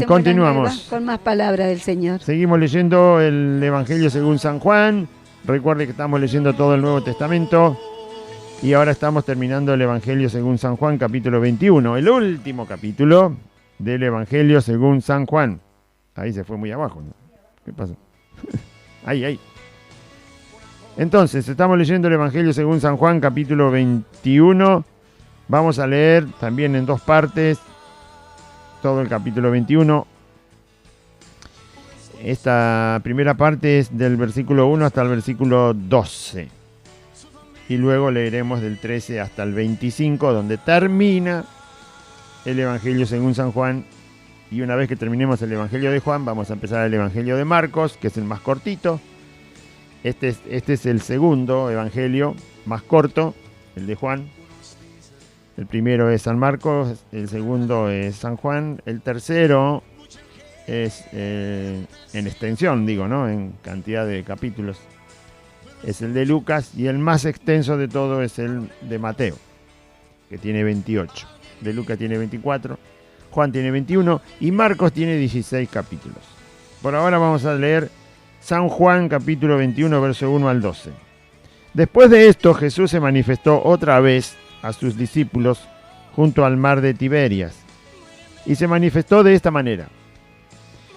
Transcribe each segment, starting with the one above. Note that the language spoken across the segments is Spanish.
Continuamos. Con más palabras del Señor. Seguimos leyendo el Evangelio según San Juan. Recuerde que estamos leyendo todo el Nuevo Testamento. Y ahora estamos terminando el Evangelio según San Juan, capítulo 21. El último capítulo del Evangelio según San Juan. Ahí se fue muy abajo, ¿no? ¿Qué pasa? Ahí. Entonces, estamos leyendo el Evangelio según San Juan, capítulo 21. Vamos a leer también en dos partes todo el capítulo 21. Esta primera parte es del versículo 1 hasta el versículo 12. Y luego leeremos del 13 hasta el 25, donde termina el Evangelio según San Juan. Y una vez que terminemos el Evangelio de Juan, vamos a empezar el Evangelio de Marcos, que es el más cortito. Este es el segundo Evangelio más corto, el de Juan. El primero es San Marcos, el segundo es San Juan, el tercero es en extensión, ¿no? En cantidad de capítulos. Es el de Lucas y el más extenso de todo es el de Mateo, que tiene 28. De Lucas tiene 24, Juan tiene 21 y Marcos tiene 16 capítulos. Por ahora vamos a leer San Juan capítulo 21, verso 1 al 12. Después de esto Jesús se manifestó otra vez a sus discípulos junto al mar de Tiberias, y se manifestó de esta manera.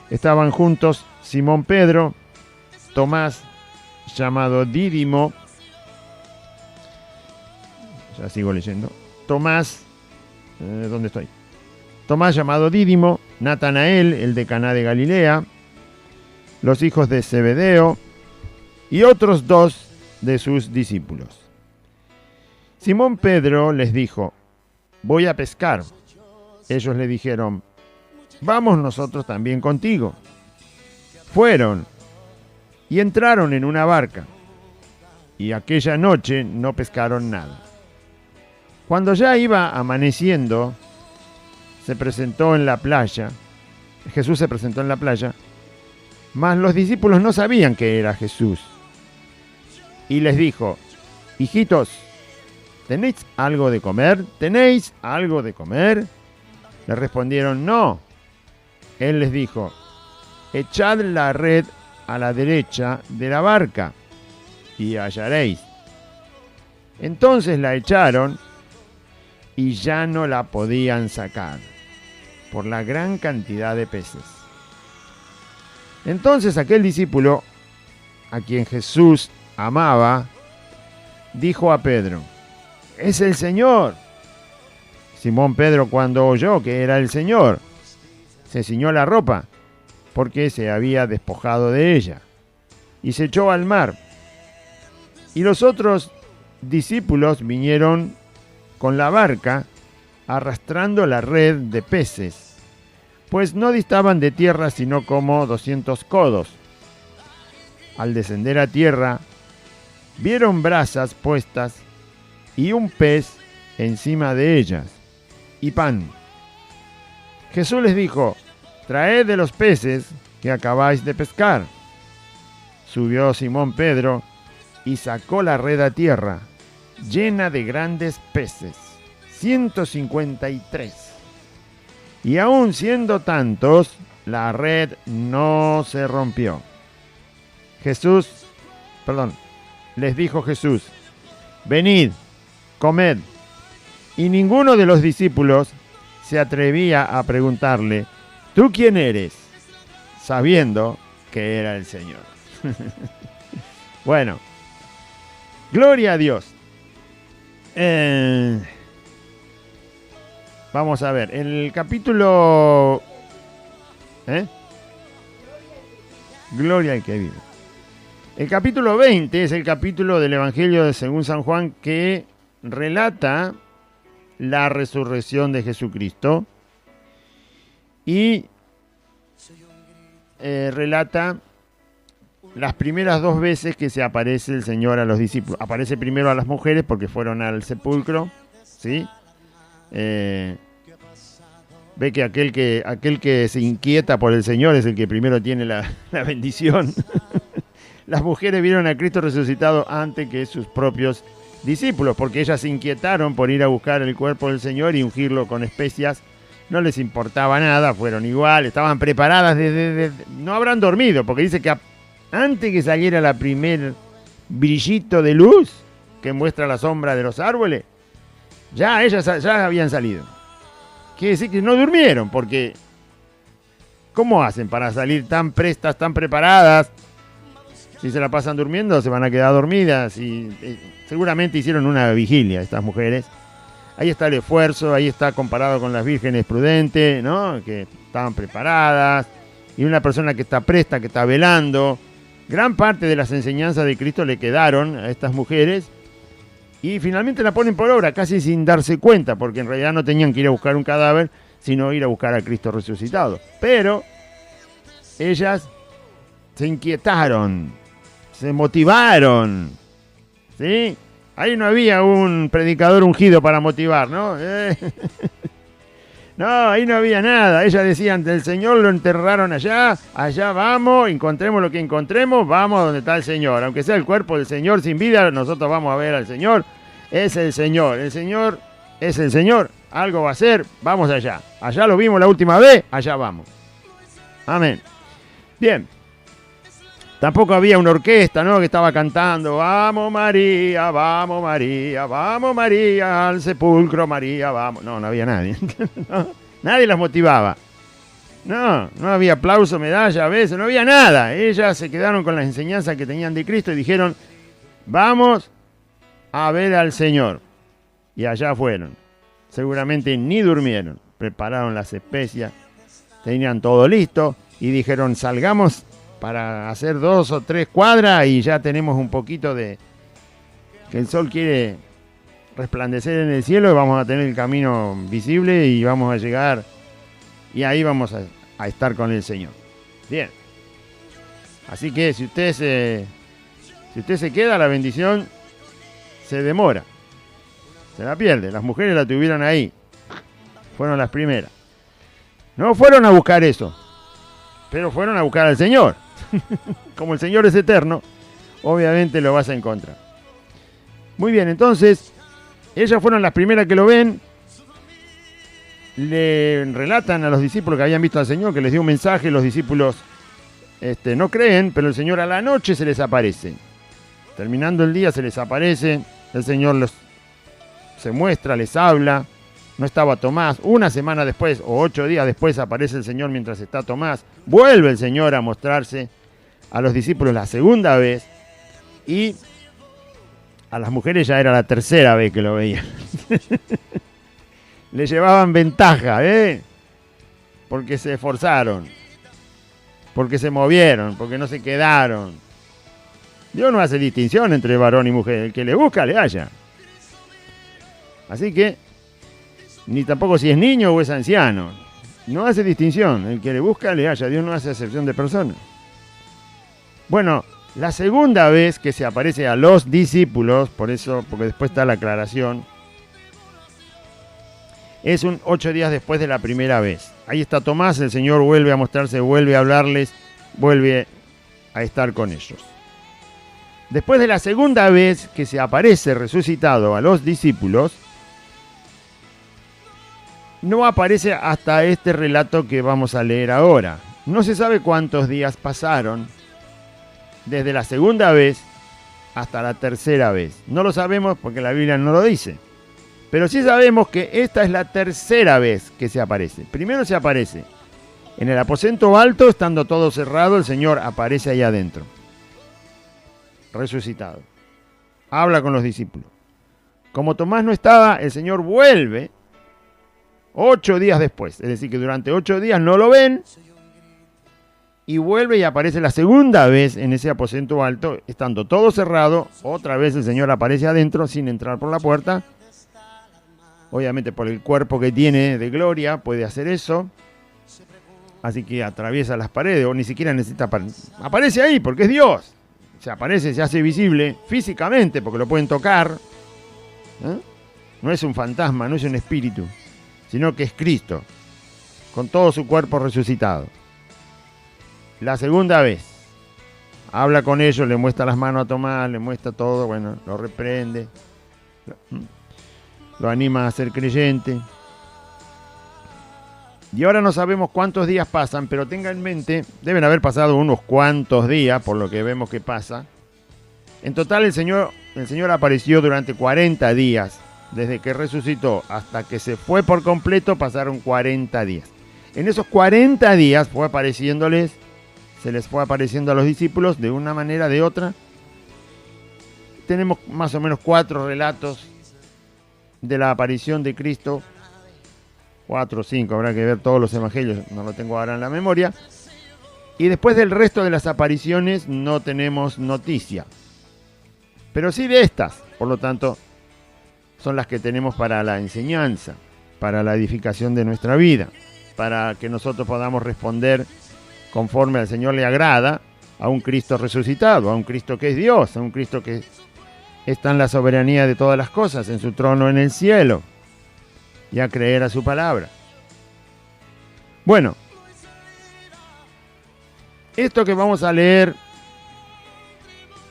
Estaban juntos Simón Pedro, Tomás, llamado Dídimo, ya sigo leyendo, Tomás, ¿dónde estoy? Tomás llamado Dídimo, Natanael, el de Caná de Galilea, los hijos de Zebedeo, y otros dos de sus discípulos. Simón Pedro les dijo: voy a pescar. Ellos le dijeron: vamos nosotros también contigo. Fueron y entraron en una barca, y aquella noche no pescaron nada. Cuando ya iba amaneciendo, Jesús se presentó en la playa, mas los discípulos no sabían que era Jesús. Y les dijo: hijitos, ¿tenéis algo de comer? ¿Tenéis algo de comer? Le respondieron: no. Él les dijo: echad la red a la derecha de la barca y hallaréis. Entonces la echaron y ya no la podían sacar por la gran cantidad de peces. Entonces aquel discípulo, a quien Jesús amaba, dijo a Pedro: ¡es el Señor! Simón Pedro, cuando oyó que era el Señor, se ciñó la ropa, porque se había despojado de ella, y se echó al mar. Y los otros discípulos vinieron con la barca, arrastrando la red de peces, pues no distaban de tierra sino como 200 codos. Al descender a tierra, vieron brasas puestas y un pez encima de ellas, y pan. Jesús les dijo: traed de los peces que acabáis de pescar. Subió Simón Pedro y sacó la red a tierra, llena de grandes peces, 153. Y aun siendo tantos, la red no se rompió. Les dijo Jesús: venid, comed. Y ninguno de los discípulos se atrevía a preguntarle: ¿tú quién eres?, sabiendo que era el Señor. Bueno, gloria a Dios. Vamos a ver, el capítulo... Gloria al que vive. El capítulo 20 es el capítulo del Evangelio de según San Juan que relata la resurrección de Jesucristo y relata las primeras dos veces que se aparece el Señor a los discípulos. Aparece primero a las mujeres porque fueron al sepulcro, ¿sí? Ve que aquel que se inquieta por el Señor es el que primero tiene la bendición. Las mujeres vieron a Cristo resucitado antes que sus propios discípulos, porque ellas se inquietaron por ir a buscar el cuerpo del Señor y ungirlo con especias no les importaba nada, fueron igual, estaban preparadas no habrán dormido, porque dice que antes que saliera la primer brillito de luz que muestra la sombra de los árboles, ya ellas ya habían salido. Quiere decir que no durmieron, porque ¿cómo hacen para salir tan prestas, tan preparadas? Si se la pasan durmiendo, se van a quedar dormidas. Y seguramente hicieron una vigilia estas mujeres. Ahí está el esfuerzo, ahí está comparado con las vírgenes prudentes, ¿no? Que estaban preparadas. Y una persona que está presta, que está velando. Gran parte de las enseñanzas de Cristo le quedaron a estas mujeres. Y finalmente la ponen por obra, casi sin darse cuenta, porque en realidad no tenían que ir a buscar un cadáver, sino ir a buscar a Cristo resucitado. Pero ellas se inquietaron, se motivaron, ¿sí? Ahí no había un predicador ungido para motivar, ¿no? No, ahí no había nada. Ellas decían, el Señor lo enterraron allá, allá vamos, encontremos lo que encontremos, vamos donde está el Señor. Aunque sea el cuerpo del Señor sin vida, nosotros vamos a ver al Señor. Es el Señor es el Señor, algo va a ser, vamos allá. Allá lo vimos la última vez, allá vamos. Amén. Bien. Tampoco había una orquesta, ¿no? Que estaba cantando, vamos María, vamos María, vamos María, al sepulcro María, vamos. No, no había nadie. No, nadie las motivaba. No había aplauso, medalla, a veces, no había nada. Ellas se quedaron con las enseñanzas que tenían de Cristo y dijeron, vamos a ver al Señor. Y allá fueron. Seguramente ni durmieron. Prepararon las especias, tenían todo listo y dijeron, salgamos para hacer 2 o 3 cuadras y ya tenemos un poquito de que el sol quiere resplandecer en el cielo y vamos a tener el camino visible y vamos a llegar y ahí vamos a estar con el Señor. Bien. Así que si usted se queda, la bendición se demora. Se la pierde. Las mujeres la tuvieron ahí. Fueron las primeras. No fueron a buscar eso, pero fueron a buscar al Señor. Como el Señor es eterno, obviamente lo vas a encontrar. Muy bien, entonces, ellas fueron las primeras que lo ven. Le relatan a los discípulos que habían visto al Señor, que les dio un mensaje. Los discípulos no creen, pero el Señor a la noche se les aparece. Terminando el día se les aparece. El Señor se muestra, les habla. No estaba Tomás. Una semana después o 8 días después aparece el Señor mientras está Tomás. Vuelve el Señor a mostrarse a los discípulos la segunda vez. Y a las mujeres ya era la tercera vez que lo veían. Le llevaban ventaja, porque se esforzaron, porque se movieron, porque no se quedaron. Dios no hace distinción entre varón y mujer. El que le busca, le halla. Así que, ni tampoco si es niño o es anciano. No hace distinción. El que le busca, le halla. Dios no hace excepción de personas. Bueno, la segunda vez que se aparece a los discípulos, porque después está la aclaración, es 8 días después de la primera vez. Ahí está Tomás, el Señor vuelve a mostrarse, vuelve a hablarles, vuelve a estar con ellos. Después de la segunda vez que se aparece resucitado a los discípulos, no aparece hasta este relato que vamos a leer ahora. No se sabe cuántos días pasaron desde la segunda vez hasta la tercera vez. No lo sabemos porque la Biblia no lo dice. Pero sí sabemos que esta es la tercera vez que se aparece. Primero se aparece en el aposento alto, estando todo cerrado, el Señor aparece ahí adentro, resucitado. Habla con los discípulos. Como Tomás no estaba, el Señor vuelve 8 días después. Es decir, que durante 8 días no lo ven. Y vuelve y aparece la segunda vez en ese aposento alto, estando todo cerrado. Otra vez el Señor aparece adentro sin entrar por la puerta. Obviamente por el cuerpo que tiene de gloria puede hacer eso. Así que atraviesa las paredes o ni siquiera necesita... Aparece ahí porque es Dios. Se aparece, se hace visible físicamente porque lo pueden tocar. No es un fantasma, no es un espíritu, sino que es Cristo, con todo su cuerpo resucitado. La segunda vez, habla con ellos, le muestra las manos a Tomás, le muestra todo, bueno, lo reprende, lo anima a ser creyente. Y ahora no sabemos cuántos días pasan, pero tenga en mente, deben haber pasado unos cuantos días, por lo que vemos que pasa. En total el Señor apareció durante 40 días. Desde que resucitó hasta que se fue por completo pasaron 40 días. En esos 40 días se les fue apareciendo a los discípulos de una manera o de otra. Tenemos más o menos 4 relatos de la aparición de Cristo. 4 o 5, habrá que ver todos los evangelios, no lo tengo ahora en la memoria. Y después del resto de las apariciones no tenemos noticia. Pero sí de estas, por lo tanto, son las que tenemos para la enseñanza, para la edificación de nuestra vida, para que nosotros podamos responder conforme al Señor le agrada a un Cristo resucitado, a un Cristo que es Dios, a un Cristo que está en la soberanía de todas las cosas, en su trono en el cielo, y a creer a su palabra. Bueno, esto que vamos a leer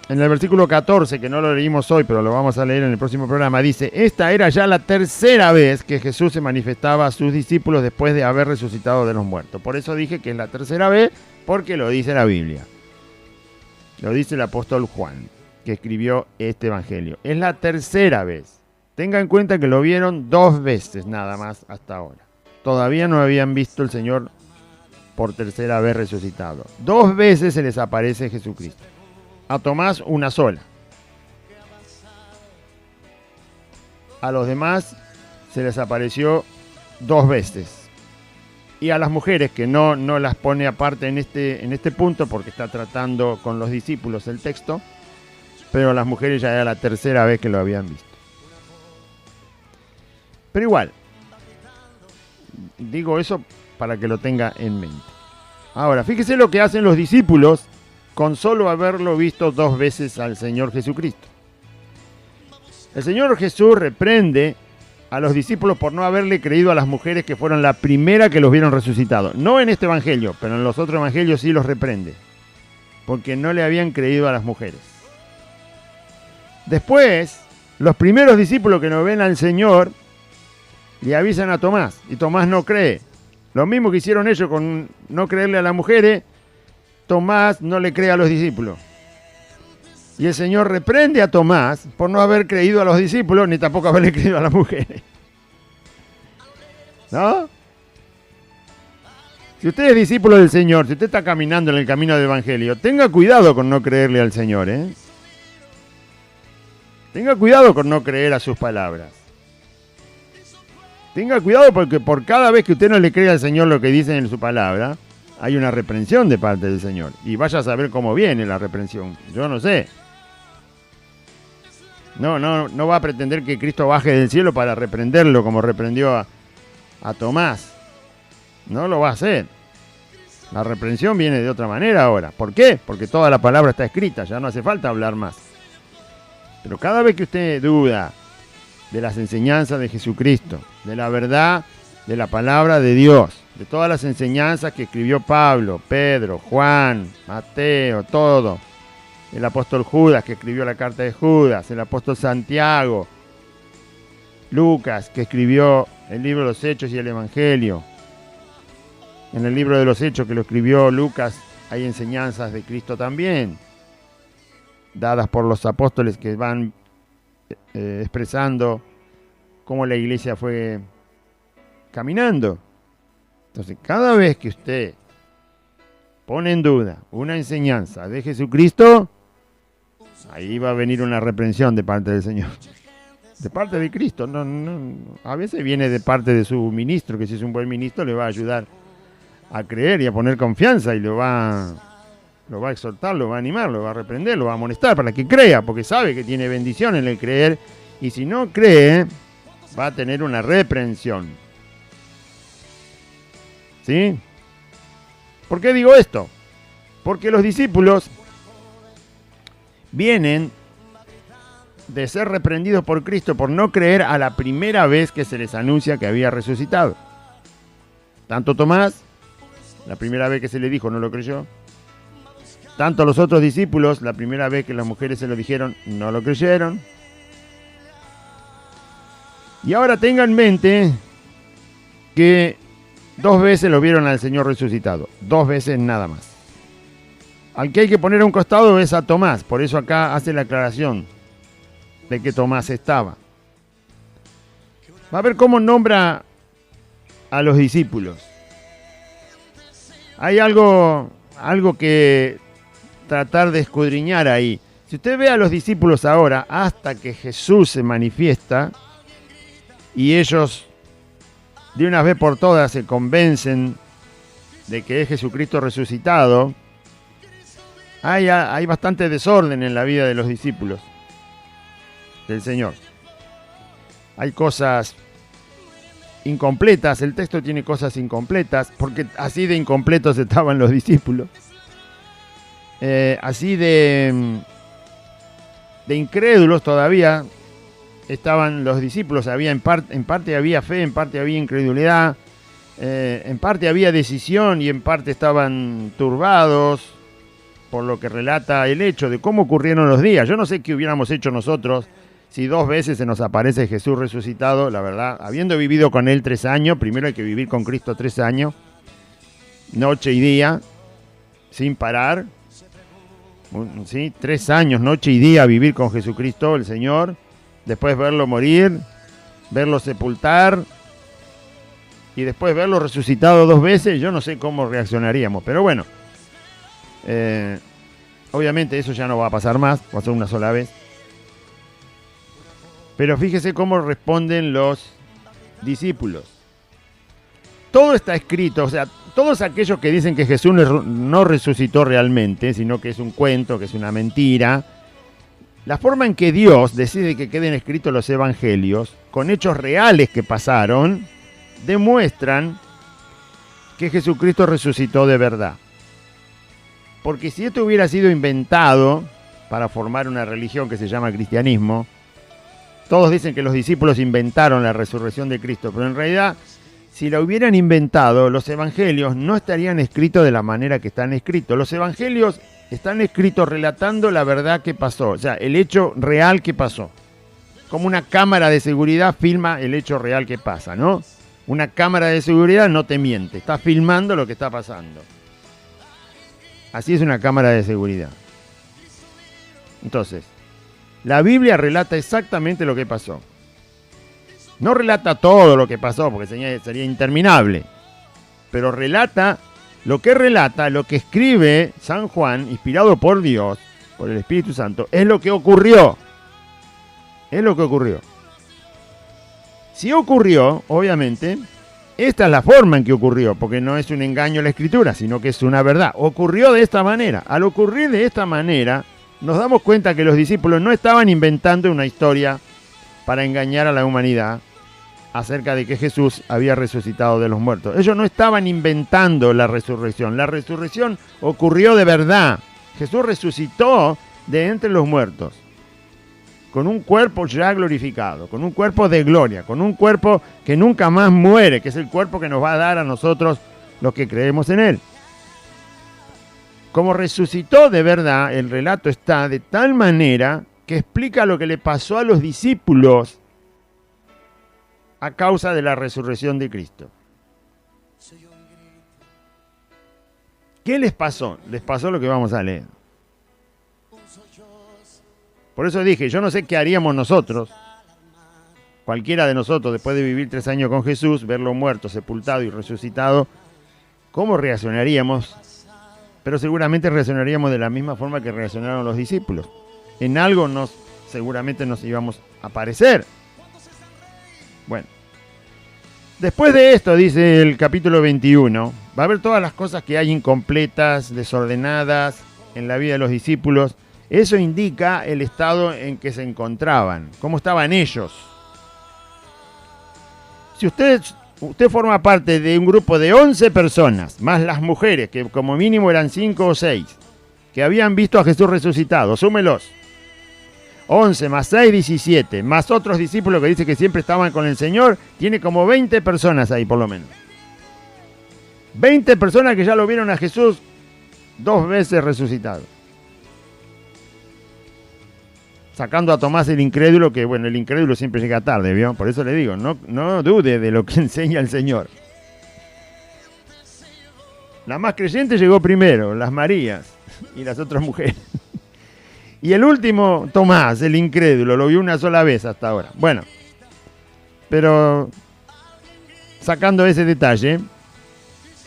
en el versículo 14, que no lo leímos hoy, pero lo vamos a leer en el próximo programa, dice: esta era ya la tercera vez que Jesús se manifestaba a sus discípulos después de haber resucitado de los muertos. Por eso dije que es la tercera vez, porque lo dice la Biblia. Lo dice el apóstol Juan, que escribió este evangelio. Es la tercera vez. Tenga en cuenta que lo vieron 2 veces nada más hasta ahora. Todavía no habían visto al Señor por tercera vez resucitado. 2 veces se les aparece Jesucristo. A Tomás una sola. A los demás se les apareció 2 veces. Y a las mujeres, que no las pone aparte en este punto porque está tratando con los discípulos el texto, pero a las mujeres ya era la tercera vez que lo habían visto. Pero igual, digo eso para que lo tenga en mente. Ahora, fíjese lo que hacen los discípulos con solo haberlo visto 2 veces al Señor Jesucristo. El Señor Jesús reprende a los discípulos por no haberle creído a las mujeres que fueron la primera que los vieron resucitados. No en este evangelio, pero en los otros evangelios sí los reprende, porque no le habían creído a las mujeres. Después, los primeros discípulos que no ven al Señor le avisan a Tomás, y Tomás no cree. Lo mismo que hicieron ellos con no creerle a las mujeres, Tomás no le cree a los discípulos. Y el Señor reprende a Tomás por no haber creído a los discípulos, ni tampoco haberle creído a las mujeres. ¿No? Si usted es discípulo del Señor, si usted está caminando en el camino del Evangelio, tenga cuidado con no creerle al Señor, ¿eh? Tenga cuidado con no creer a sus palabras. Tenga cuidado porque por cada vez que usted no le cree al Señor lo que dice en su palabra, hay una reprensión de parte del Señor. Y vaya a saber cómo viene la reprensión. Yo no sé. No va a pretender que Cristo baje del cielo para reprenderlo como reprendió a Tomás. No lo va a hacer. La reprensión viene de otra manera ahora. ¿Por qué? Porque toda la palabra está escrita. Ya no hace falta hablar más. Pero cada vez que usted duda de las enseñanzas de Jesucristo, de la verdad de la palabra de Dios, de todas las enseñanzas que escribió Pablo, Pedro, Juan, Mateo, todo, el apóstol Judas que escribió la carta de Judas, el apóstol Santiago, Lucas que escribió el libro de los Hechos y el Evangelio. En el libro de los Hechos que lo escribió Lucas hay enseñanzas de Cristo también, dadas por los apóstoles que van expresando cómo la iglesia fue caminando. Entonces, cada vez que usted pone en duda una enseñanza de Jesucristo, ahí va a venir una reprensión de parte del Señor. De parte de Cristo. A veces viene de parte de su ministro, que si es un buen ministro le va a ayudar a creer y a poner confianza y lo va a exhortar, lo va a animar, lo va a reprender, lo va a amonestar para que crea, porque sabe que tiene bendición en el creer, y si no cree, va a tener una reprensión. ¿Sí? ¿Por qué digo esto? Porque los discípulos vienen de ser reprendidos por Cristo por no creer a la primera vez que se les anuncia que había resucitado. Tanto Tomás, la primera vez que se le dijo, no lo creyó. Tanto los otros discípulos, la primera vez que las mujeres se lo dijeron, no lo creyeron. Y ahora tengan en mente que 2 veces lo vieron al Señor resucitado. 2 veces nada más. Al que hay que poner a un costado es a Tomás. Por eso acá hace la aclaración de que Tomás estaba. Va a ver cómo nombra a los discípulos. Hay algo que tratar de escudriñar ahí. Si usted ve a los discípulos ahora, hasta que Jesús se manifiesta y ellos de una vez por todas se convencen de que es Jesucristo resucitado, hay bastante desorden en la vida de los discípulos del Señor. Hay cosas incompletas, el texto tiene cosas incompletas, porque así de incompletos estaban los discípulos. Así de incrédulos todavía estaban los discípulos. En parte había fe, en parte había incredulidad, en parte había decisión y en parte estaban turbados por lo que relata el hecho de cómo ocurrieron los días. Yo no sé qué hubiéramos hecho nosotros si 2 veces se nos aparece Jesús resucitado. La verdad, habiendo vivido con Él 3 años, primero hay que vivir con Cristo 3 años, noche y día, sin parar. ¿Sí? 3 años, noche y día, vivir con Jesucristo, el Señor. Después verlo morir, verlo sepultar y después verlo resucitado 2 veces. Yo no sé cómo reaccionaríamos, pero bueno. Obviamente eso ya no va a pasar más, va a ser una sola vez. Pero fíjese cómo responden los discípulos. Todo está escrito, o sea, todos aquellos que dicen que Jesús no resucitó realmente, sino que es un cuento, que es una mentira, la forma en que Dios decide que queden escritos los evangelios, con hechos reales que pasaron, demuestran que Jesucristo resucitó de verdad. Porque si esto hubiera sido inventado para formar una religión que se llama cristianismo, todos dicen que los discípulos inventaron la resurrección de Cristo, pero en realidad, si la hubieran inventado, los evangelios no estarían escritos de la manera que están escritos. Los evangelios están escritos relatando la verdad que pasó, o sea, el hecho real que pasó. Como una cámara de seguridad filma el hecho real que pasa, ¿no? Una cámara de seguridad no te miente, está filmando lo que está pasando. Así es una cámara de seguridad. Entonces, la Biblia relata exactamente lo que pasó. No relata todo lo que pasó, porque sería interminable. Pero relata lo que escribe San Juan, inspirado por Dios, por el Espíritu Santo, es lo que ocurrió. Es lo que ocurrió. Si ocurrió, obviamente, esta es la forma en que ocurrió, porque no es un engaño la Escritura, sino que es una verdad. Ocurrió de esta manera. Al ocurrir de esta manera, nos damos cuenta que los discípulos no estaban inventando una historia para engañar a la humanidad acerca de que Jesús había resucitado de los muertos. Ellos no estaban inventando la resurrección. La resurrección ocurrió de verdad. Jesús resucitó de entre los muertos, con un cuerpo ya glorificado, con un cuerpo de gloria, con un cuerpo que nunca más muere, que es el cuerpo que nos va a dar a nosotros los que creemos en Él. Como resucitó de verdad, el relato está de tal manera que explica lo que le pasó a los discípulos a causa de la resurrección de Cristo. ¿Qué les pasó? Les pasó lo que vamos a leer. Por eso dije, yo no sé qué haríamos nosotros, cualquiera de nosotros, después de vivir 3 años con Jesús, verlo muerto, sepultado y resucitado, ¿cómo reaccionaríamos? Pero seguramente reaccionaríamos de la misma forma que reaccionaron los discípulos. En algo seguramente nos íbamos a parecer. Bueno, después de esto, dice el capítulo 21, va a haber todas las cosas que hay incompletas, desordenadas en la vida de los discípulos. Eso indica el estado en que se encontraban, cómo estaban ellos. Si usted forma parte de un grupo de 11 personas, más las mujeres, que como mínimo eran 5 o 6, que habían visto a Jesús resucitado, súmelos. 11 más 6, 17, más otros discípulos que dice que siempre estaban con el Señor, tiene como 20 personas ahí por lo menos. 20 personas que ya lo vieron a Jesús 2 veces resucitado. Sacando a Tomás el incrédulo, que bueno, el incrédulo siempre llega tarde, ¿vio? Por eso le digo, no dude de lo que enseña el Señor. La más creyente llegó primero, las Marías y las otras mujeres. Y el último, Tomás, el incrédulo, lo vio una sola vez hasta ahora. Bueno, pero sacando ese detalle,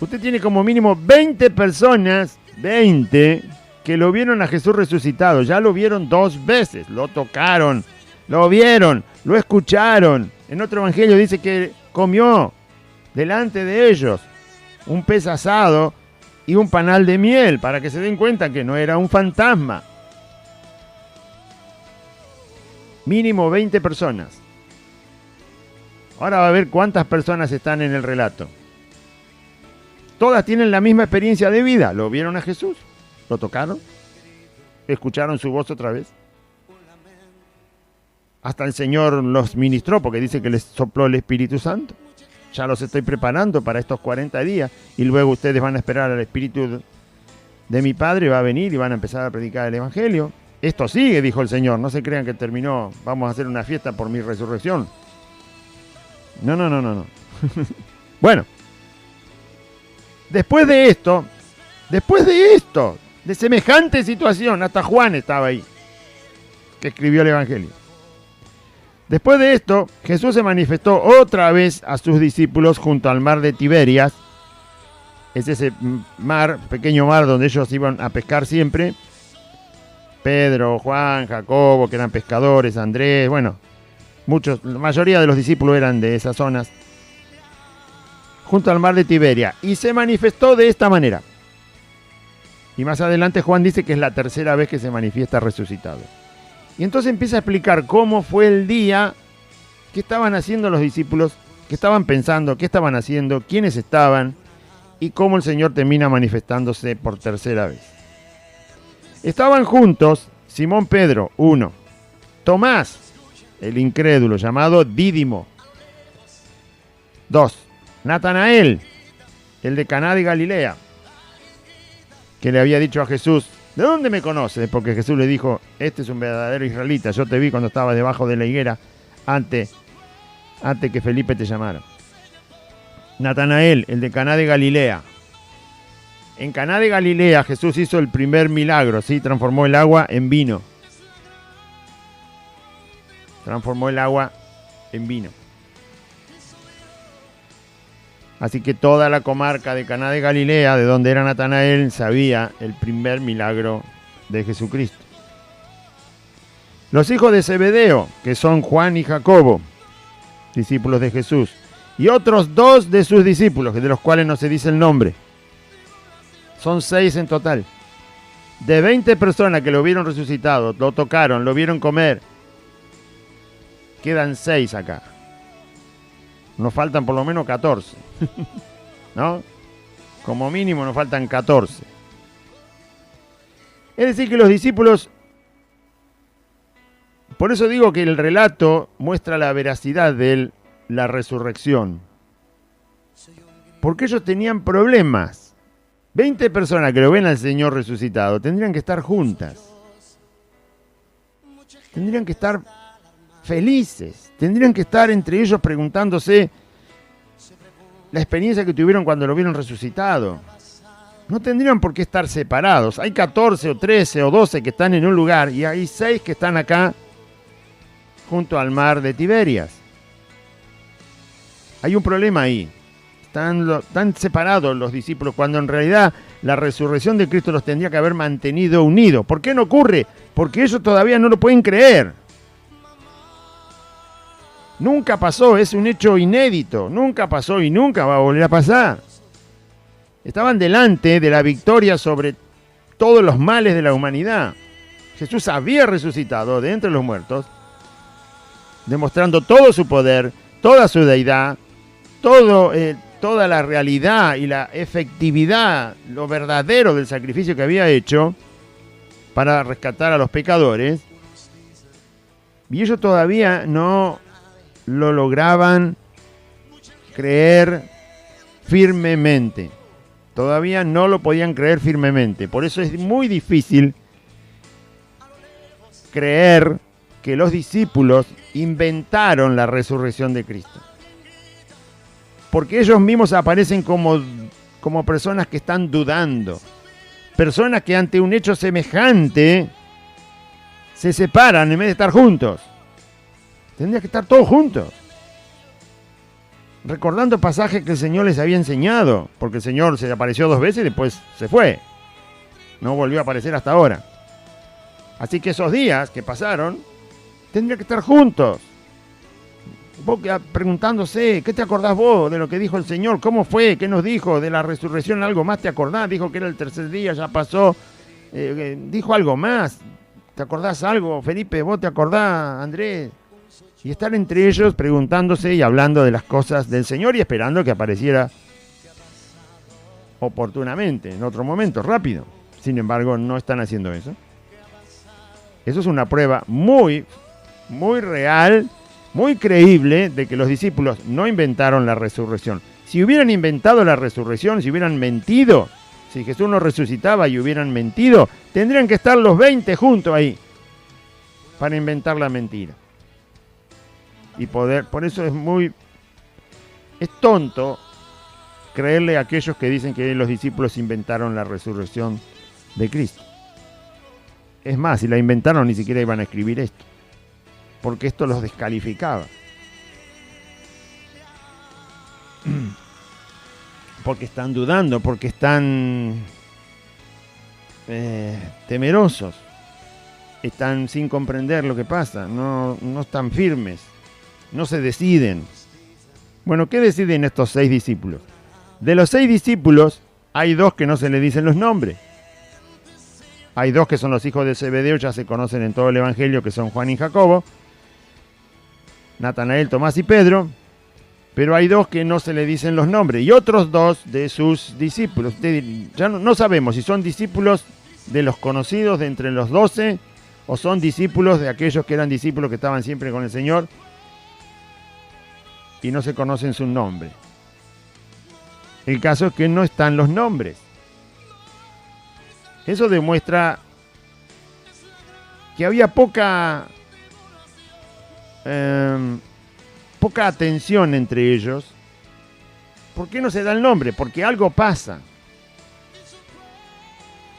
usted tiene como mínimo 20 personas, 20, que lo vieron a Jesús resucitado. Ya lo vieron 2 veces, lo tocaron, lo vieron, lo escucharon. En otro evangelio dice que comió delante de ellos un pez asado y un panal de miel, para que se den cuenta que no era un fantasma. Mínimo 20 personas. Ahora va a ver cuántas personas están en el relato. Todas tienen la misma experiencia de vida. Lo vieron a Jesús, lo tocaron, escucharon su voz otra vez. Hasta el Señor los ministró, porque dice que les sopló el Espíritu Santo. Ya los estoy preparando para estos 40 días y luego ustedes van a esperar al Espíritu de mi Padre, va a venir y van a empezar a predicar el Evangelio. Esto sigue, dijo el Señor, no se crean que terminó, vamos a hacer una fiesta por mi resurrección. No. Bueno, después de esto, de semejante situación, hasta Juan estaba ahí, que escribió el Evangelio. Después de esto, Jesús se manifestó otra vez a sus discípulos junto al mar de Tiberias. Es ese mar, pequeño mar donde ellos iban a pescar siempre. Pedro, Juan, Jacobo, que eran pescadores, Andrés, bueno, muchos, la mayoría de los discípulos eran de esas zonas. Junto al mar de Tiberia. Y se manifestó de esta manera. Y más adelante Juan dice que es la tercera vez que se manifiesta resucitado. Y entonces empieza a explicar cómo fue el día, qué estaban haciendo los discípulos, qué estaban pensando, qué estaban haciendo, quiénes estaban y cómo el Señor termina manifestándose por tercera vez. Estaban juntos Simón Pedro, 1, Tomás, el incrédulo, llamado Dídimo, 2, Natanael, el de Caná de Galilea, que le había dicho a Jesús, ¿de dónde me conoces? Porque Jesús le dijo, este es un verdadero israelita, yo te vi cuando estabas debajo de la higuera antes que Felipe te llamara. Natanael, el de Caná de Galilea. En Caná de Galilea Jesús hizo el primer milagro, ¿sí? Transformó el agua en vino. Transformó el agua en vino. Así que toda la comarca de Caná de Galilea, de donde era Natanael, sabía el primer milagro de Jesucristo. Los hijos de Zebedeo, que son Juan y Jacobo, discípulos de Jesús, y otros 2 de sus discípulos, de los cuales no se dice el nombre. Son 6 en total. De 20 personas que lo vieron resucitado, lo tocaron, lo vieron comer, quedan 6 acá. Nos faltan por lo menos 14. ¿No? Como mínimo nos faltan 14. Es decir que los discípulos, por eso digo que el relato muestra la veracidad de la resurrección. Porque ellos tenían problemas. 20 personas que lo ven al Señor resucitado tendrían que estar juntas. Tendrían que estar felices. Tendrían que estar entre ellos preguntándose la experiencia que tuvieron cuando lo vieron resucitado. No tendrían por qué estar separados. Hay 14 o 13 o 12 que están en un lugar y hay 6 que están acá junto al mar de Tiberias. Hay un problema ahí. Están separados los discípulos cuando en realidad la resurrección de Cristo los tendría que haber mantenido unidos. ¿Por qué no ocurre? Porque ellos todavía no lo pueden creer. Nunca pasó, es un hecho inédito. Nunca pasó y nunca va a volver a pasar. Estaban delante de la victoria sobre todos los males de la humanidad. Jesús había resucitado de entre los muertos, demostrando todo su poder, toda su deidad, toda la realidad y la efectividad, lo verdadero del sacrificio que había hecho para rescatar a los pecadores. Y ellos todavía no lo lograban creer firmemente. Todavía no lo podían creer firmemente. Por eso es muy difícil creer que los discípulos inventaron la resurrección de Cristo. Porque ellos mismos aparecen como como personas que están dudando. Personas que ante un hecho semejante se separan en vez de estar juntos. Tendría que estar todos juntos. Recordando pasajes que el Señor les había enseñado, porque el Señor se apareció 2 veces y después se fue. No volvió a aparecer hasta ahora. Así que esos días que pasaron, tendría que estar juntos. Vos preguntándose, ¿qué te acordás vos de lo que dijo el Señor? ¿Cómo fue? ¿Qué nos dijo de la resurrección? ¿Algo más te acordás? Dijo que era el 3er día, ya pasó. Dijo algo más. ¿Te acordás algo? Felipe, ¿vos te acordás, Andrés? Y estar entre ellos preguntándose y hablando de las cosas del Señor y esperando que apareciera oportunamente, en otro momento, rápido. Sin embargo, no están haciendo eso. Eso es una prueba muy, muy real, muy creíble de que los discípulos no inventaron la resurrección. Si hubieran inventado la resurrección, si hubieran mentido, si Jesús no resucitaba y hubieran mentido, tendrían que estar los 20 juntos ahí para inventar la mentira. Y poder, por eso es tonto creerle a aquellos que dicen que los discípulos inventaron la resurrección de Cristo. Es más, si la inventaron ni siquiera iban a escribir esto, porque esto los descalificaba. Porque están dudando, porque están temerosos, están sin comprender lo que pasa, no están firmes, no se deciden. Bueno, ¿qué deciden estos 6 discípulos? De los 6 discípulos, hay 2 que no se le dicen los nombres. Hay 2 que son los hijos de Zebedeo, ya se conocen en todo el Evangelio, que son Juan y Jacobo, Natanael, Tomás y Pedro, pero hay 2 que no se le dicen los nombres, y otros 2 de sus discípulos. Ya no sabemos si son discípulos de los conocidos de entre los 12, o son discípulos de aquellos que eran discípulos que estaban siempre con el Señor, y no se conocen su nombre. El caso es que no están los nombres. Eso demuestra que había poca atención entre ellos. ¿Por qué no se da el nombre? Porque algo pasa.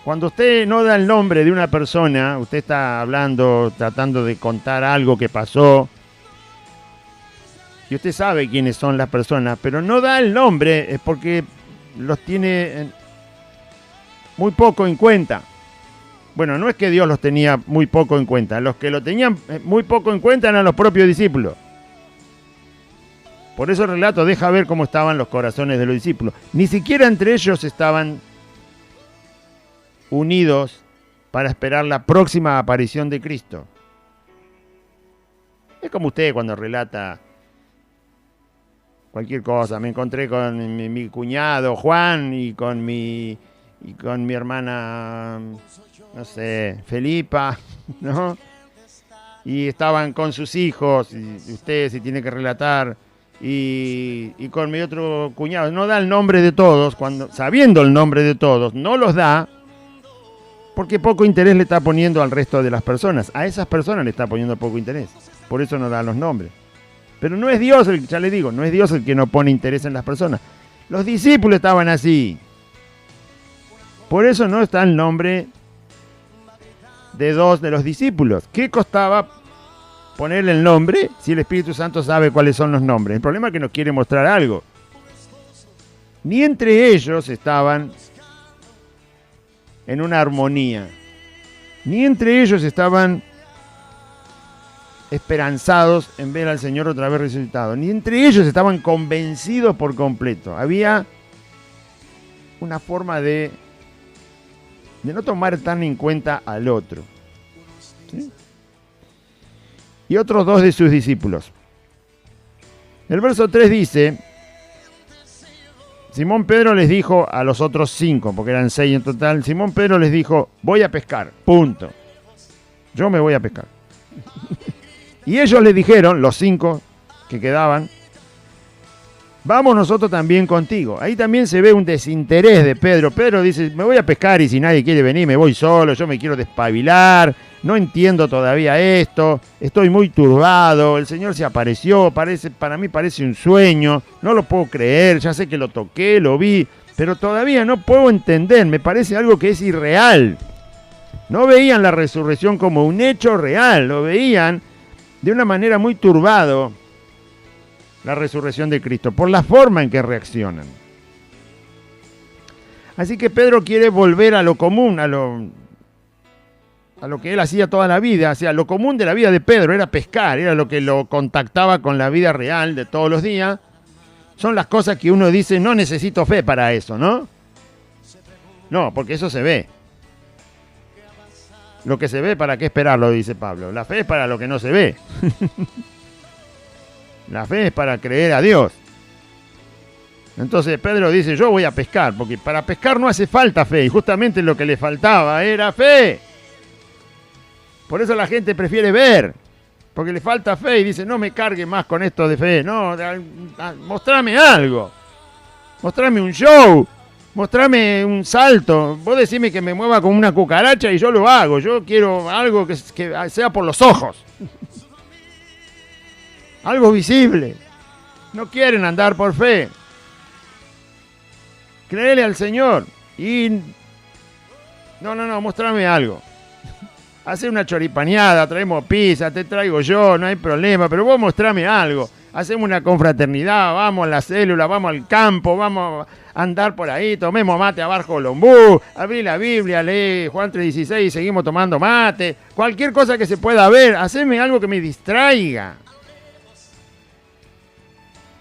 Cuando usted no da el nombre de una persona, usted está hablando, tratando de contar algo que pasó, y usted sabe quiénes son las personas, pero no da el nombre, es porque los tiene muy poco en cuenta. Bueno, no es que Dios los tenía muy poco en cuenta, los que lo tenían muy poco en cuenta eran los propios discípulos. Por eso el relato deja ver cómo estaban los corazones de los discípulos. Ni siquiera entre ellos estaban unidos para esperar la próxima aparición de Cristo. Es como usted cuando relata cualquier cosa. Me encontré con mi cuñado Juan y con mi hermana, no sé, Felipa, ¿no? Y estaban con sus hijos, y usted se tiene que relatar, y con mi otro cuñado. No da el nombre de todos, sabiendo el nombre de todos, no los da, porque poco interés le está poniendo al resto de las personas. A esas personas le está poniendo poco interés, por eso no da los nombres. Pero no es Dios, ya le digo, no es Dios el que no pone interés en las personas. Los discípulos estaban así. Por eso no está el nombre de 2 de los discípulos. ¿Qué costaba ponerle el nombre si el Espíritu Santo sabe cuáles son los nombres? El problema es que nos quiere mostrar algo. Ni entre ellos estaban en una armonía. Ni entre ellos estaban esperanzados en ver al Señor otra vez resucitado. Ni entre ellos estaban convencidos por completo. Había una forma de no tomar tan en cuenta al otro. ¿Sí? Y otros 2 de sus discípulos. El verso 3 dice: Simón Pedro les dijo a los otros 5, porque eran 6 en total, Simón Pedro les dijo: voy a pescar, punto. Yo me voy a pescar. Y ellos le dijeron, los 5 que quedaban: vamos nosotros también contigo. Ahí también se ve un desinterés de Pedro. Pedro dice: me voy a pescar y si nadie quiere venir me voy solo, yo me quiero despabilar, no entiendo todavía esto, estoy muy turbado, el Señor se apareció, para mí parece un sueño, no lo puedo creer, ya sé que lo toqué, lo vi, pero todavía no puedo entender, me parece algo que es irreal. No veían la resurrección como un hecho real, lo veían de una manera muy turbado, la resurrección de Cristo, por la forma en que reaccionan. Así que Pedro quiere volver a lo común, a lo que él hacía toda la vida. O sea, lo común de la vida de Pedro era pescar, era lo que lo contactaba con la vida real de todos los días. Son las cosas que uno dice, no necesito fe para eso, ¿no? No, porque eso se ve. Lo que se ve, ¿para qué esperarlo?, dice Pablo. La fe es para lo que no se ve. La fe es para creer a Dios. Entonces Pedro dice, yo voy a pescar, porque para pescar no hace falta fe, y justamente lo que le faltaba era fe. Por eso la gente prefiere ver, porque le falta fe y dice, no me cargue más con esto de fe, no, mostrame algo, mostrame un show, mostrame un salto, vos decime que me mueva como una cucaracha y yo lo hago, yo quiero algo que sea por los ojos, algo visible. No quieren andar por fe. Créele al Señor y no, mostrame algo. Hace una choripaneada, traemos pizza, te traigo yo, no hay problema, pero vos mostrame algo. Hacemos una confraternidad, vamos a la célula, vamos al campo, vamos a andar por ahí, tomemos mate abajo lombú, abrí la Biblia, lee Juan 3:16 y seguimos tomando mate. Cualquier cosa que se pueda ver, haceme algo que me distraiga.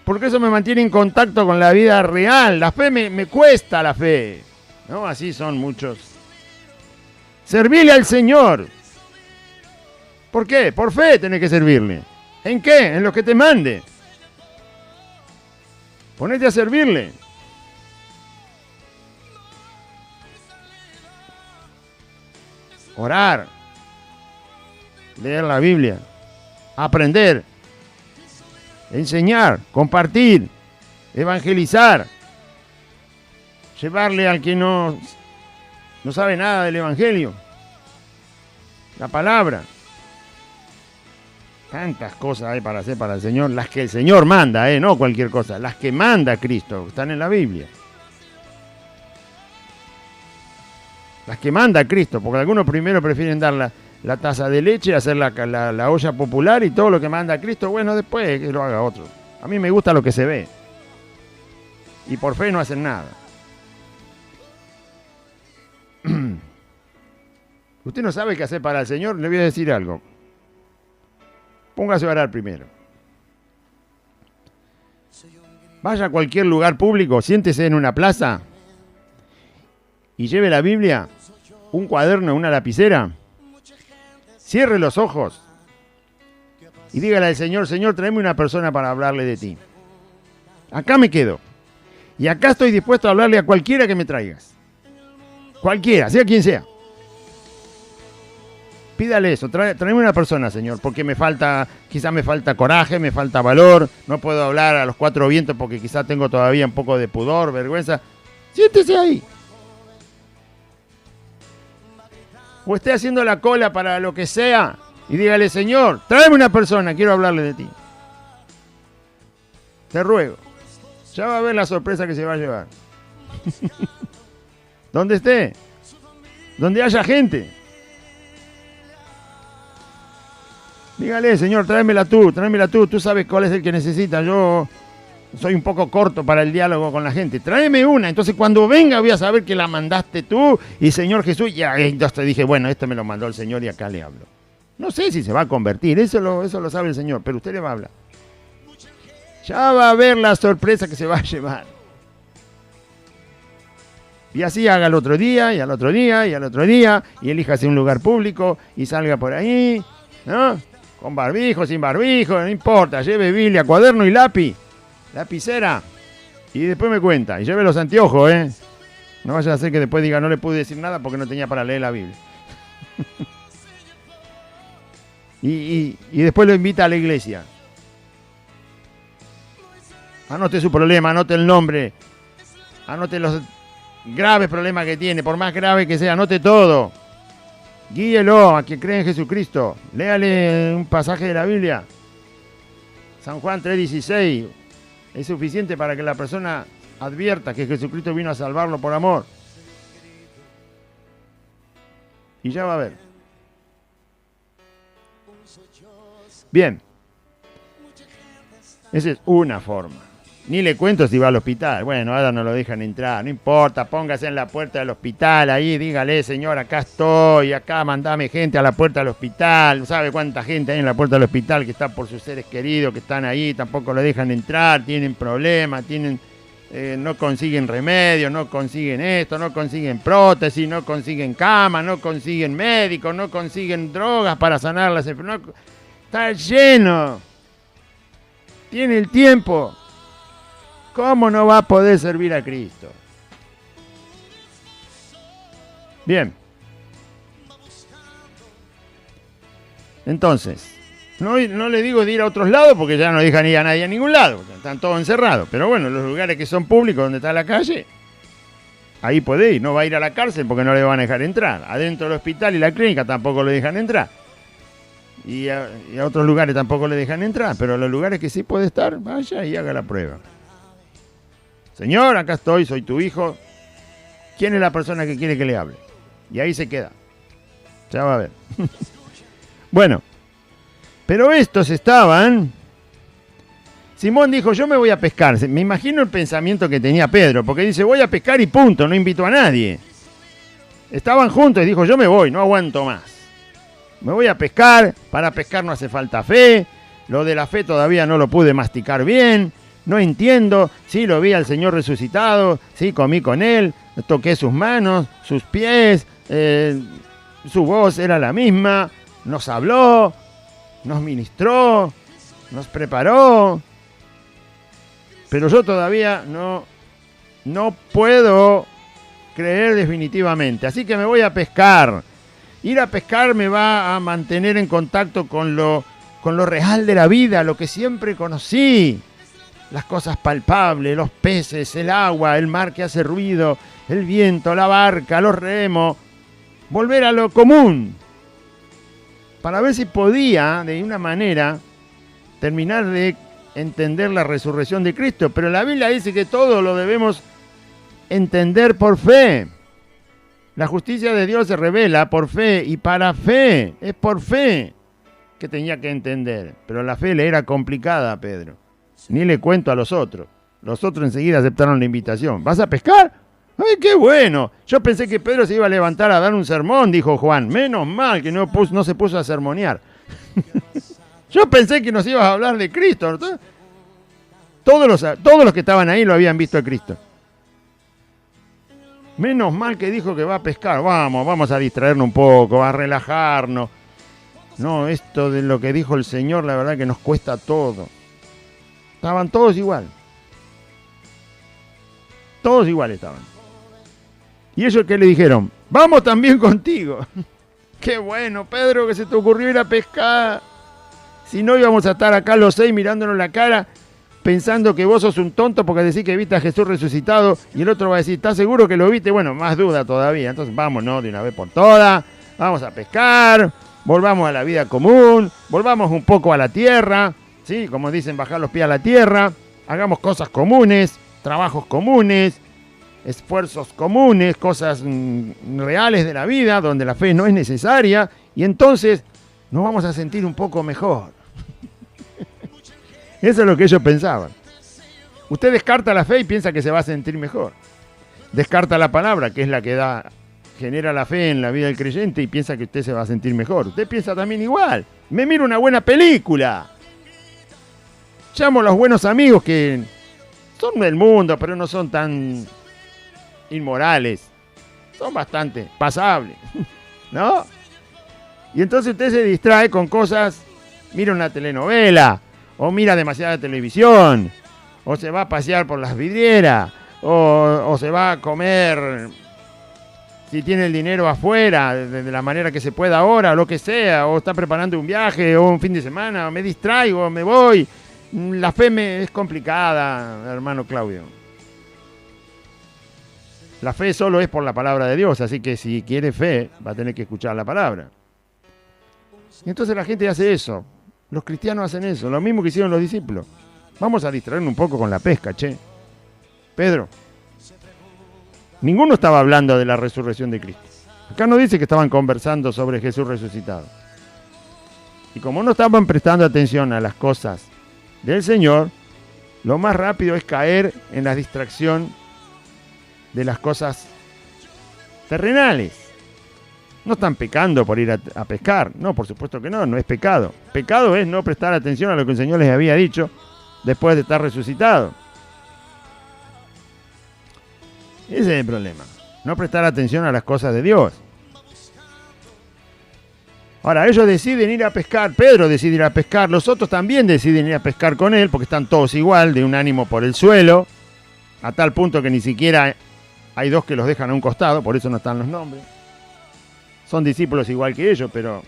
Porque eso me mantiene en contacto con la vida real. La fe me cuesta la fe, ¿no? Así son muchos. Servirle al Señor. ¿Por qué? Por fe tenés que servirle. ¿En qué? En lo que te mande. Ponete a servirle. Orar. Leer la Biblia. Aprender. Enseñar. Compartir. Evangelizar. Llevarle al que no sabe nada del Evangelio. La palabra. Tantas cosas hay para hacer para el Señor, las que el Señor manda, no cualquier cosa, las que manda Cristo, están en la Biblia. Las que manda Cristo, porque algunos primero prefieren dar la taza de leche, hacer la olla popular y todo lo que manda Cristo, bueno, después que lo haga otro. A mí me gusta lo que se ve. Y por fe no hacen nada. Usted no sabe qué hacer para el Señor, le voy a decir algo. Póngase a orar primero. Vaya a cualquier lugar público, siéntese en una plaza y lleve la Biblia, un cuaderno, una lapicera. Cierre los ojos y dígale al Señor, Señor, tráeme una persona para hablarle de ti. Acá me quedo. Y acá estoy dispuesto a hablarle a cualquiera que me traigas. Cualquiera, sea quien sea. Pídale eso, tráeme una persona, Señor, porque quizá me falta coraje, me falta valor, no puedo hablar a los cuatro vientos porque quizá tengo todavía un poco de pudor, vergüenza. Siéntese ahí. O esté haciendo la cola para lo que sea y dígale, Señor, tráeme una persona, quiero hablarle de ti. Te ruego. Ya va a ver la sorpresa que se va a llevar. Donde esté, donde haya gente. Dígale, Señor, tráemela tú, tú sabes cuál es el que necesita. Yo soy un poco corto para el diálogo con la gente. Tráeme una, entonces cuando venga voy a saber que la mandaste tú y Señor Jesús. Ya, entonces dije, bueno, esto me lo mandó el Señor y acá le hablo. No sé si se va a convertir, eso lo sabe el Señor, pero usted le va a hablar. Ya va a ver la sorpresa que se va a llevar. Y así haga el otro día, y al otro día, y al otro día, y elíjase un lugar público y salga por ahí, ¿no? Con barbijo, sin barbijo, no importa, lleve Biblia, cuaderno y lápiz, lapicera, y después me cuenta, y lleve los anteojos, No vaya a ser que después diga, no le pude decir nada porque no tenía para leer la Biblia. y después lo invita a la iglesia. Anote su problema, anote el nombre, anote los graves problemas que tiene, por más grave que sea, anote todo. Guíelo a quien cree en Jesucristo. Léale un pasaje de la Biblia. San Juan 3:16. Es suficiente para que la persona advierta que Jesucristo vino a salvarlo por amor. Y ya va a ver. Bien. Esa es una forma. Ni le cuento si va al hospital. Bueno, ahora no lo dejan entrar. No importa, póngase en la puerta del hospital. Ahí dígale, señor, acá estoy. Acá mandame gente a la puerta del hospital. ¿Sabe cuánta gente hay en la puerta del hospital que está por sus seres queridos, que están ahí? Tampoco lo dejan entrar. Tienen problemas, no consiguen remedio, no consiguen esto, no consiguen prótesis, no consiguen cama, no consiguen médicos, no consiguen drogas para sanar las enfermedades. Está lleno. Tiene el tiempo. ¿Cómo no va a poder servir a Cristo? Bien. Entonces, no le digo de ir a otros lados porque ya no dejan ir a nadie a ningún lado. Están todos encerrados. Pero bueno, los lugares que son públicos, donde está la calle, ahí puede ir. No va a ir a la cárcel porque no le van a dejar entrar. Adentro del hospital y la clínica tampoco le dejan entrar. Y a otros lugares tampoco le dejan entrar. Pero a los lugares que sí puede estar, vaya y haga la prueba. Señor, acá estoy, soy tu hijo. ¿Quién es la persona que quiere que le hable? Y ahí se queda. Ya va a ver. Bueno, pero estos estaban... Simón dijo, yo me voy a pescar. Me imagino el pensamiento que tenía Pedro, porque dice, voy a pescar y punto, no invito a nadie. Estaban juntos y dijo, yo me voy, no aguanto más. Me voy a pescar, para pescar no hace falta fe. Lo de la fe todavía no lo pude masticar bien. No entiendo, sí lo vi al Señor resucitado, sí comí con Él, toqué sus manos, sus pies, su voz era la misma, nos habló, nos ministró, nos preparó, pero yo todavía no puedo creer definitivamente, así que me voy a pescar. Ir a pescar me va a mantener en contacto con lo real de la vida, lo que siempre conocí. Las cosas palpables, los peces, el agua, el mar que hace ruido, el viento, la barca, los remos. Volver a lo común. Para ver si podía, de una manera, terminar de entender la resurrección de Cristo. Pero la Biblia dice que todo lo debemos entender por fe. La justicia de Dios se revela por fe y para fe. Es por fe que tenía que entender. Pero la fe le era complicada a Pedro. Ni le cuento a los otros. Los otros enseguida aceptaron la invitación. ¿Vas a pescar? ¡Ay, qué bueno! Yo pensé que Pedro se iba a levantar a dar un sermón, dijo Juan. Menos mal que no se puso a sermonear. Yo pensé que nos ibas a hablar de Cristo. Todos los que estaban ahí lo habían visto a Cristo. Menos mal que dijo que va a pescar. Vamos a distraernos un poco, a relajarnos. No, esto de lo que dijo el Señor, la verdad que nos cuesta todo. Estaban todos igual. Todos igual estaban. Y ellos que le dijeron, vamos también contigo. Qué bueno, Pedro, que se te ocurrió ir a pescar. Si no íbamos a estar acá los 6 mirándonos la cara, pensando que vos sos un tonto porque decís que viste a Jesús resucitado. Y el otro va a decir, ¿estás seguro que lo viste? Bueno, más duda todavía. Entonces vámonos de una vez por todas. Vamos a pescar. Volvamos a la vida común. Volvamos un poco a la tierra. ¿Sí? Como dicen, bajar los pies a la tierra, hagamos cosas comunes, trabajos comunes, esfuerzos comunes, cosas reales de la vida, donde la fe no es necesaria, y entonces nos vamos a sentir un poco mejor. Eso es lo que ellos pensaban. Usted descarta la fe y piensa que se va a sentir mejor. Descarta la palabra, que es la que genera la fe en la vida del creyente, y piensa que usted se va a sentir mejor. Usted piensa también igual. Me miro una buena película. Llamo a los buenos amigos que son del mundo, pero no son tan inmorales. Son bastante pasables, ¿no? Y entonces usted se distrae con cosas, mira una telenovela, o mira demasiada televisión, o se va a pasear por las vidrieras, o se va a comer, si tiene el dinero afuera, de la manera que se pueda ahora, o lo que sea, o está preparando un viaje, o un fin de semana, o me distraigo, me voy. La fe es complicada, hermano Claudio. La fe solo es por la palabra de Dios, así que si quiere fe, va a tener que escuchar la palabra. Y entonces la gente hace eso. Los cristianos hacen eso, lo mismo que hicieron los discípulos. Vamos a distraernos un poco con la pesca, che. Pedro. Ninguno estaba hablando de la resurrección de Cristo. Acá no dice que estaban conversando sobre Jesús resucitado. Y como no estaban prestando atención a las cosas del Señor, lo más rápido es caer en la distracción de las cosas terrenales. No están pecando por ir a pescar. No, por supuesto que no, no es pecado. Pecado es no prestar atención a lo que el Señor les había dicho después de estar resucitado. Ese es el problema. No prestar atención a las cosas de Dios. Ahora, ellos deciden ir a pescar. Pedro decide ir a pescar. Los otros también deciden ir a pescar con él porque están todos igual, de un ánimo por el suelo, a tal punto que ni siquiera hay dos que los dejan a un costado, por eso no están los nombres. Son discípulos igual que ellos, pero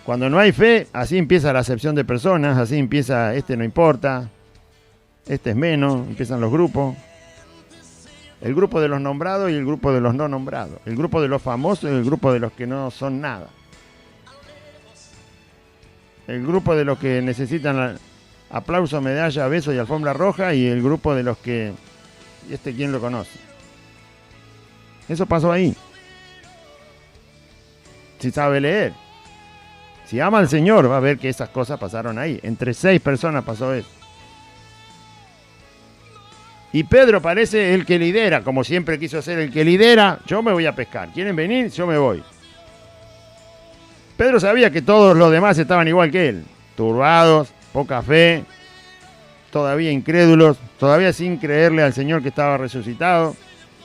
cuando no hay fe, así empieza la acepción de personas, así empieza, este no importa, este es menos, empiezan los grupos. El grupo de los nombrados y el grupo de los no nombrados. El grupo de los famosos y el grupo de los que no son nada. El grupo de los que necesitan aplauso, medalla, beso y alfombra roja, y el grupo de los que, ¿y quién lo conoce? Eso pasó ahí. Si sabe leer, si ama al Señor, va a ver que esas cosas pasaron ahí. Entre 6 personas pasó eso. Y Pedro parece el que lidera, como siempre quiso ser el que lidera. Yo me voy a pescar. ¿Quieren venir? Yo me voy. Pedro sabía que todos los demás estaban igual que él. Turbados, poca fe, todavía incrédulos, todavía sin creerle al Señor que estaba resucitado.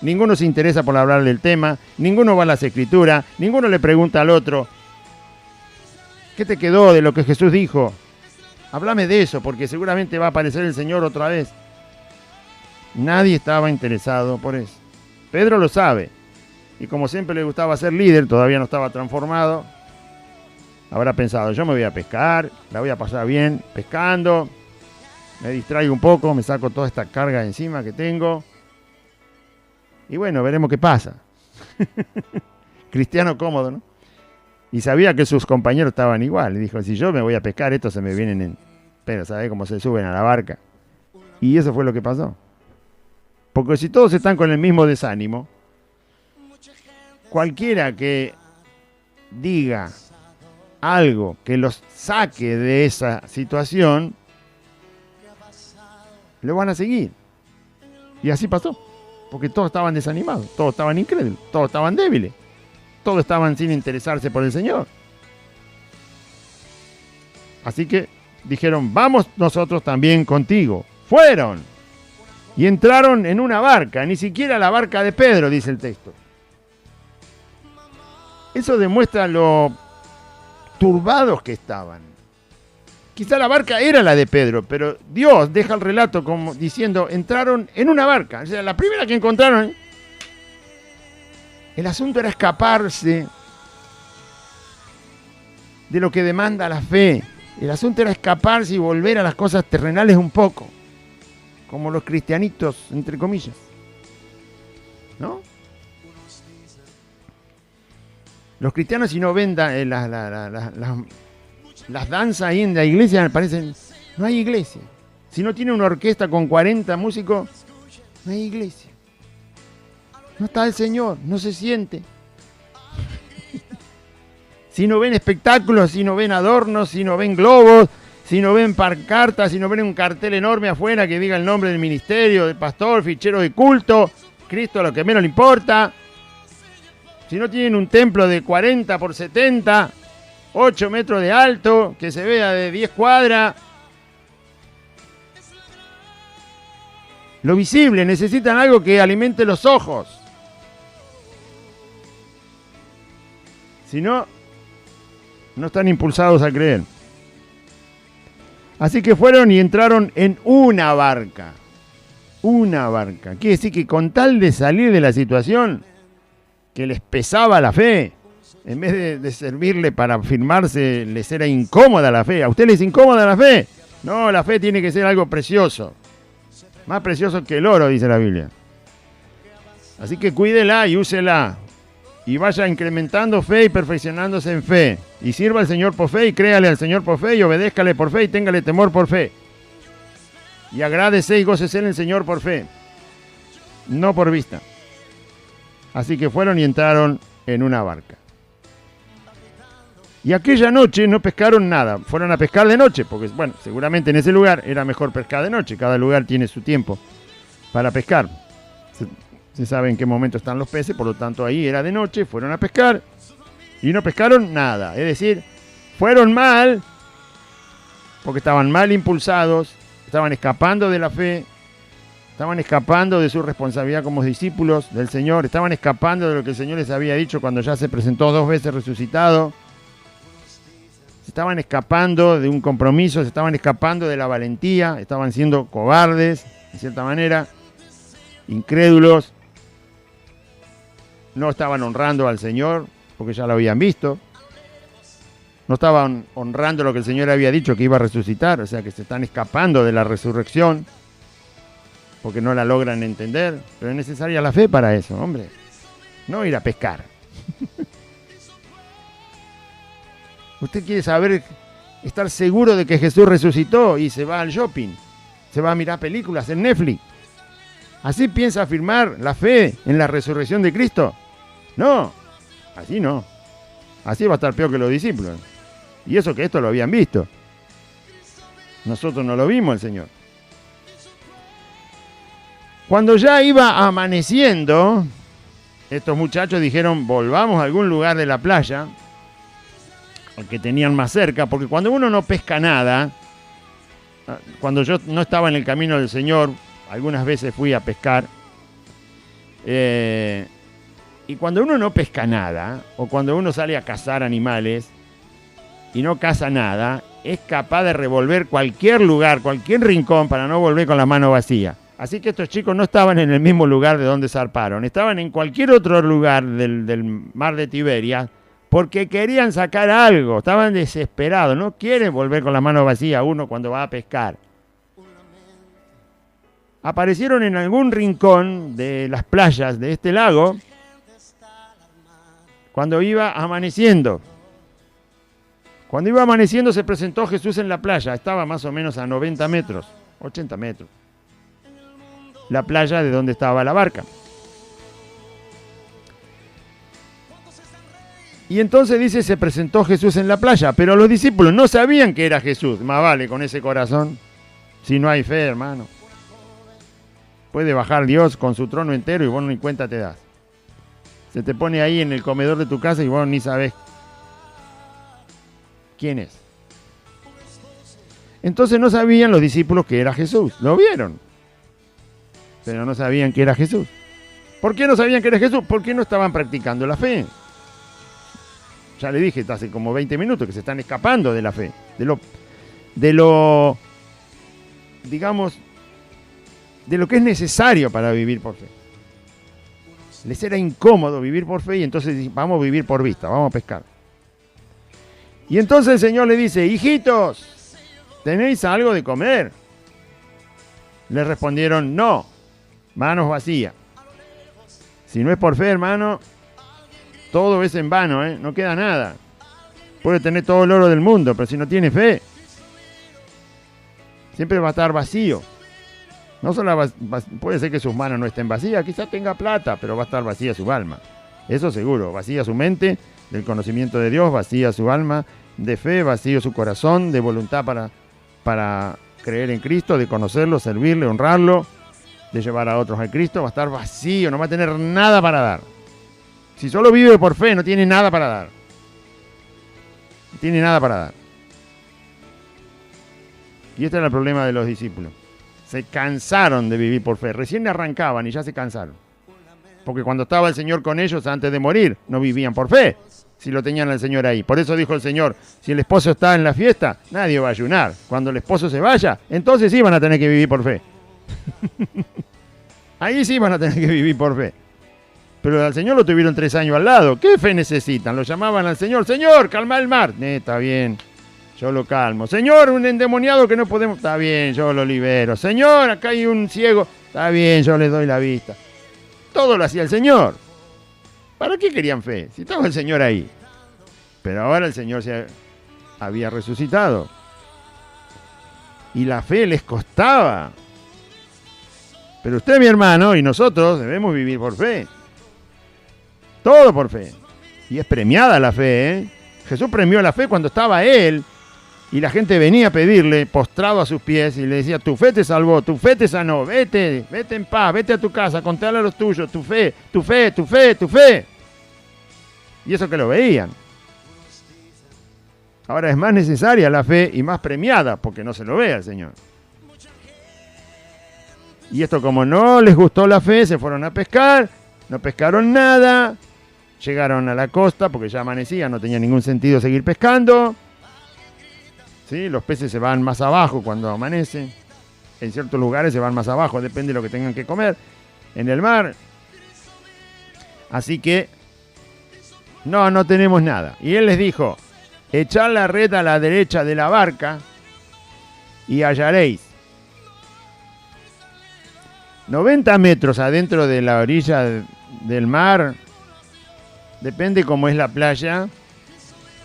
Ninguno se interesa por hablar del tema, ninguno va a las Escrituras, ninguno le pregunta al otro, ¿qué te quedó de lo que Jesús dijo? Háblame de eso, porque seguramente va a aparecer el Señor otra vez. Nadie estaba interesado por eso. Pedro lo sabe, y como siempre le gustaba ser líder, todavía no estaba transformado. Habrá pensado, yo me voy a pescar, la voy a pasar bien pescando, me distraigo un poco, me saco toda esta carga de encima que tengo. Y bueno, veremos qué pasa. Cristiano cómodo, ¿no? Y sabía que sus compañeros estaban igual. Y dijo, si yo me voy a pescar, estos se me vienen en... Pero ¿sabés cómo se suben a la barca? Y eso fue lo que pasó. Porque si todos están con el mismo desánimo, cualquiera que diga algo que los saque de esa situación, lo van a seguir. Y así pasó. Porque todos estaban desanimados, todos estaban incrédulos, todos estaban débiles, todos estaban sin interesarse por el Señor. Así que dijeron, vamos nosotros también contigo. Fueron y entraron en una barca, ni siquiera la barca de Pedro, dice el texto. Eso demuestra lo turbados que estaban. Quizá la barca era la de Pedro, pero Dios deja el relato como diciendo, entraron en una barca. O sea, la primera que encontraron, el asunto era escaparse de lo que demanda la fe. El asunto era escaparse y volver a las cosas terrenales un poco, como los cristianitos, entre comillas, ¿no? Los cristianos, si no ven las danzas ahí en la iglesia, me parecen, no hay iglesia. Si no tiene una orquesta con 40 músicos, no hay iglesia. No está el Señor, no se siente. Si no ven espectáculos, si no ven adornos, si no ven globos, si no ven pancartas, si no ven un cartel enorme afuera que diga el nombre del ministerio, del pastor, fichero de culto, Cristo a lo que menos le importa. Si no tienen un templo de 40 por 70, 8 metros de alto, que se vea de 10 cuadras. Lo visible, necesitan algo que alimente los ojos. Si no, no están impulsados a creer. Así que fueron y entraron en una barca. Una barca. Quiere decir que con tal de salir de la situación que les pesaba la fe, en vez de servirle para afirmarse, les era incómoda la fe. ¿A usted les es incómoda la fe? No, la fe tiene que ser algo precioso. Más precioso que el oro, dice la Biblia. Así que cuídela y úsela. Y vaya incrementando fe y perfeccionándose en fe. Y sirva al Señor por fe y créale al Señor por fe y obedézcale por fe y téngale temor por fe. y agrádese y gócese en el Señor por fe, no por vista. Así que fueron y entraron en una barca. Y aquella noche no pescaron nada, fueron a pescar de noche, porque bueno, seguramente en ese lugar era mejor pescar de noche, cada lugar tiene su tiempo para pescar. Se sabe en qué momento están los peces, por lo tanto ahí era de noche, fueron a pescar y no pescaron nada. Es decir, fueron mal, porque estaban mal impulsados, estaban escapando de la fe, estaban escapando de su responsabilidad como discípulos del Señor, estaban escapando de lo que el Señor les había dicho cuando ya se presentó 2 veces resucitado, se estaban escapando de un compromiso, se estaban escapando de la valentía, estaban siendo cobardes, de cierta manera, incrédulos, no estaban honrando al Señor, porque ya lo habían visto, no estaban honrando lo que el Señor había dicho que iba a resucitar, o sea que se están escapando de la resurrección, porque no la logran entender, pero es necesaria la fe para eso, hombre, no ir a pescar. Usted quiere saber, estar seguro de que Jesús resucitó y se va al shopping, se va a mirar películas en Netflix. ¿Así piensa afirmar la fe en la resurrección de Cristo? No, así no. Así va a estar peor que los discípulos. Y eso que esto lo habían visto. Nosotros no lo vimos el Señor. Cuando ya iba amaneciendo, estos muchachos dijeron, volvamos a algún lugar de la playa, al que tenían más cerca, porque cuando uno no pesca nada, cuando yo no estaba en el camino del Señor, algunas veces fui a pescar, y cuando uno no pesca nada, o cuando uno sale a cazar animales y no caza nada, es capaz de revolver cualquier lugar, cualquier rincón para no volver con la mano vacía. Así que estos chicos no estaban en el mismo lugar de donde zarparon, estaban en cualquier otro lugar del mar de Tiberias, porque querían sacar algo, estaban desesperados, no quieren volver con la mano vacía uno cuando va a pescar. Aparecieron en algún rincón de las playas de este lago cuando iba amaneciendo. Cuando iba amaneciendo se presentó Jesús en la playa, estaba más o menos a 90 metros, 80 metros. La playa de donde estaba la barca. Y entonces dice, se presentó Jesús en la playa, pero los discípulos no sabían que era Jesús. Más vale con ese corazón, si no hay fe, hermano. Puede bajar Dios con su trono entero y vos ni cuenta te das. Se te pone ahí en el comedor de tu casa y vos ni sabés quién es. Entonces no sabían los discípulos que era Jesús. Lo vieron, pero no sabían que era Jesús. ¿Por qué no sabían que era Jesús? Porque no estaban practicando la fe. Ya le dije hace como 20 minutos que se están escapando de la fe, digamos, de lo que es necesario para vivir por fe. Les era incómodo vivir por fe y entonces vamos a vivir por vista, vamos a pescar. Y entonces el Señor le dice, hijitos, ¿tenéis algo de comer? Le respondieron, no, manos vacías. Si no es por fe, hermano, todo es en vano, no queda nada. Puede tener todo el oro del mundo, pero si no tiene fe, siempre va a estar vacío. No solo puede ser que sus manos no estén vacías, quizás tenga plata, pero va a estar vacía su alma. Eso seguro, vacía su mente del conocimiento de Dios, vacía su alma de fe, vacío su corazón de voluntad para creer en Cristo, de conocerlo, servirle, honrarlo, de llevar a otros a Cristo. Va a estar vacío, no va a tener nada para dar. Si solo vive por fe, no tiene nada para dar. No tiene nada para dar. Y este era el problema de los discípulos. Se cansaron de vivir por fe. Recién arrancaban y ya se cansaron. Porque cuando estaba el Señor con ellos antes de morir, no vivían por fe. Si lo tenían al Señor ahí. Por eso dijo el Señor, si el esposo está en la fiesta, nadie va a ayunar. Cuando el esposo se vaya, entonces sí van a tener que vivir por fe. Ahí sí van a tener que vivir por fe. Pero al Señor lo tuvieron 3 años al lado. ¿Qué fe necesitan? Lo llamaban al Señor. Señor, calma el mar. Está bien, yo lo calmo. Señor, un endemoniado que no podemos. Está bien, yo lo libero. Señor, acá hay un ciego. Está bien, yo le doy la vista. Todo lo hacía el Señor. ¿Para qué querían fe? Si estaba el Señor ahí. Pero ahora el Señor se había resucitado. y la fe les costaba. Pero usted, mi hermano, y nosotros debemos vivir por fe. Todo por fe. Y es premiada la fe, ¿eh? Jesús premió la fe cuando estaba Él y la gente venía a pedirle, postrado a sus pies, y le decía, tu fe te salvó, tu fe te sanó, vete en paz, vete a tu casa, contale a los tuyos, tu fe, tu fe, tu fe, tu fe. Y eso que lo veían. Ahora es más necesaria la fe y más premiada, porque no se lo ve al Señor. Y esto, como no les gustó la fe, se fueron a pescar, no pescaron nada, llegaron a la costa porque ya amanecía, no tenía ningún sentido seguir pescando. ¿Sí? Los peces se van más abajo cuando amanece. En ciertos lugares se van más abajo, depende de lo que tengan que comer en el mar. Así que no tenemos nada. Y él les dijo, echad la red a la derecha de la barca y hallaréis. 90 metros adentro de la orilla del mar, depende cómo es la playa,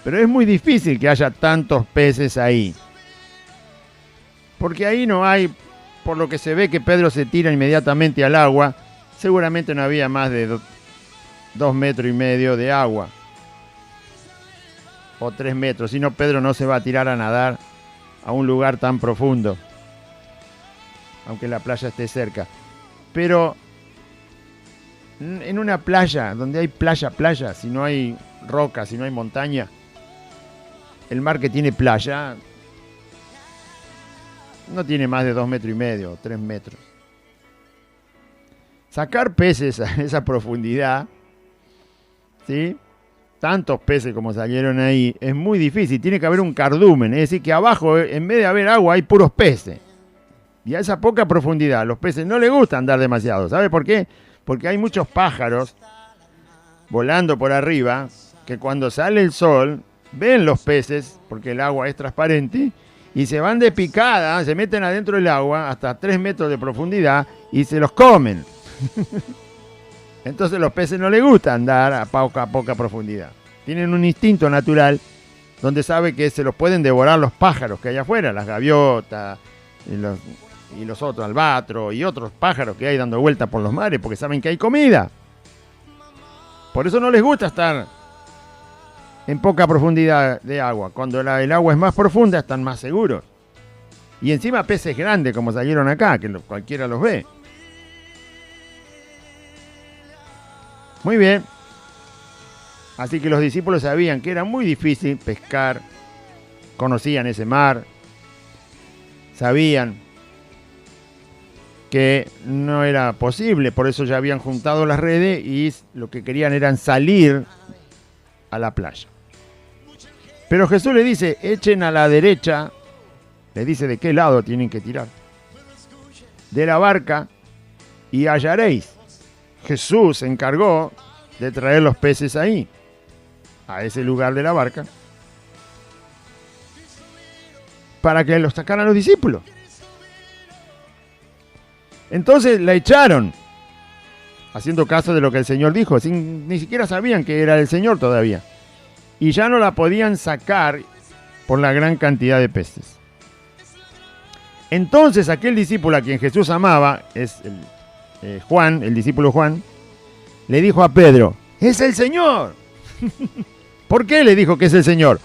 pero es muy difícil que haya tantos peces ahí. Porque ahí no hay, por lo que se ve que Pedro se tira inmediatamente al agua, seguramente no había más de 2,5 metros de agua. O 3 metros, si no Pedro no se va a tirar a nadar a un lugar tan profundo, aunque la playa esté cerca. Pero en una playa, donde hay playa, si no hay roca, si no hay montaña, el mar que tiene playa no tiene más de 2,5 metros, 3 metros. Sacar peces a esa profundidad, ¿sí? Tantos peces como salieron ahí, es muy difícil. Tiene que haber un cardumen, es decir, que abajo, en vez de haber agua, hay puros peces. Y a esa poca profundidad, a los peces no les gusta andar demasiado. ¿Sabe por qué? Porque hay muchos pájaros volando por arriba que cuando sale el sol ven los peces, porque el agua es transparente, y se van de picada, se meten adentro del agua hasta 3 metros de profundidad y se los comen. Entonces los peces no les gusta andar a poca profundidad. Tienen un instinto natural donde sabe que se los pueden devorar los pájaros que hay afuera, las gaviotas y los otros, albatros y otros pájaros que hay dando vuelta por los mares, porque saben que hay comida. Por eso no les gusta estar en poca profundidad de agua. Cuando el agua es más profunda están más seguros. Y encima peces grandes como salieron acá, que cualquiera los ve. Muy bien. Así que los discípulos sabían que era muy difícil pescar, conocían ese mar, sabían que no era posible, por eso ya habían juntado las redes y lo que querían era salir a la playa. Pero Jesús le dice, echen a la derecha, le dice de qué lado tienen que tirar, de la barca y hallaréis. Jesús se encargó de traer los peces ahí, a ese lugar de la barca, para que los sacaran los discípulos. Entonces la echaron, haciendo caso de lo que el Señor dijo, ni siquiera sabían que era el Señor todavía. Y ya no la podían sacar por la gran cantidad de peces. Entonces aquel discípulo a quien Jesús amaba, es Juan, el discípulo Juan, le dijo a Pedro, ¡es el Señor! ¿Por qué le dijo que es el Señor?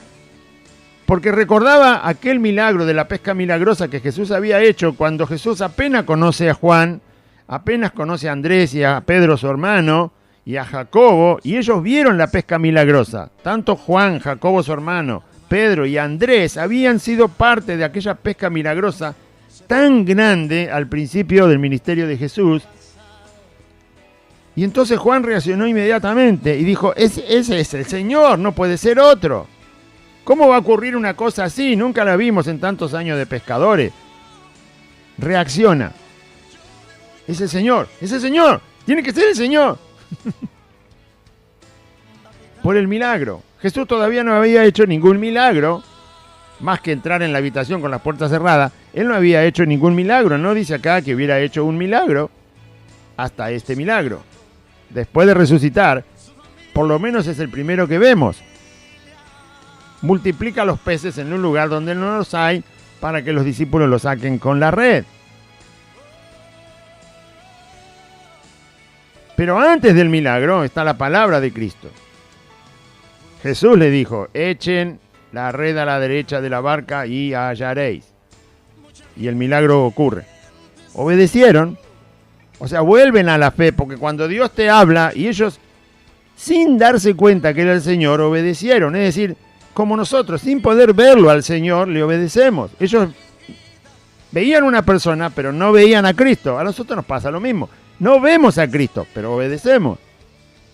Porque recordaba aquel milagro de la pesca milagrosa que Jesús había hecho cuando Jesús apenas conoce a Juan, apenas conoce a Andrés y a Pedro su hermano y a Jacobo, y ellos vieron la pesca milagrosa. Tanto Juan, Jacobo su hermano, Pedro y Andrés habían sido parte de aquella pesca milagrosa tan grande al principio del ministerio de Jesús. Y entonces Juan reaccionó inmediatamente y dijo, ese es el Señor, no puede ser otro. ¿Cómo va a ocurrir una cosa así? Nunca la vimos en tantos años de pescadores. Reacciona. Es el Señor, tiene que ser el Señor. Por el milagro. Jesús todavía no había hecho ningún milagro, más que entrar en la habitación con las puertas cerradas. Él no había hecho ningún milagro, no dice acá que hubiera hecho un milagro hasta este milagro. Después de resucitar, por lo menos es el primero que vemos. Multiplica los peces en un lugar donde no los hay, para que los discípulos lo saquen con la red. Pero antes del milagro está la palabra de Cristo. Jesús le dijo, echen la red a la derecha de la barca y hallaréis. Y el milagro ocurre. Obedecieron, o sea, vuelven a la fe, porque cuando Dios te habla y ellos, sin darse cuenta que era el Señor, obedecieron. Es decir, como nosotros, sin poder verlo al Señor, le obedecemos. Ellos veían una persona, pero no veían a Cristo. A nosotros nos pasa lo mismo. No vemos a Cristo, pero obedecemos.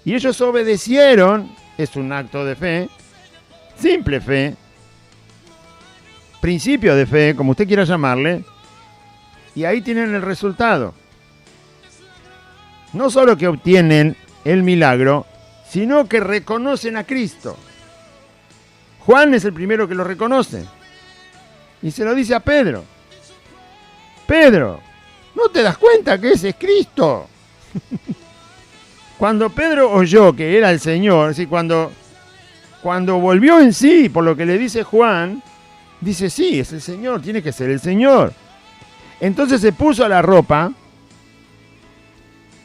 Y ellos obedecieron, es un acto de fe, simple fe, principio de fe, como usted quiera llamarle, y ahí tienen el resultado. No solo que obtienen el milagro, sino que reconocen a Cristo. Juan es el primero que lo reconoce. Y se lo dice a Pedro. Pedro, ¿no te das cuenta que ese es Cristo? Cuando Pedro oyó que era el Señor, ¿sí? cuando volvió en sí por lo que le dice Juan, dice, sí, es el Señor, tiene que ser el Señor. Entonces se puso la ropa,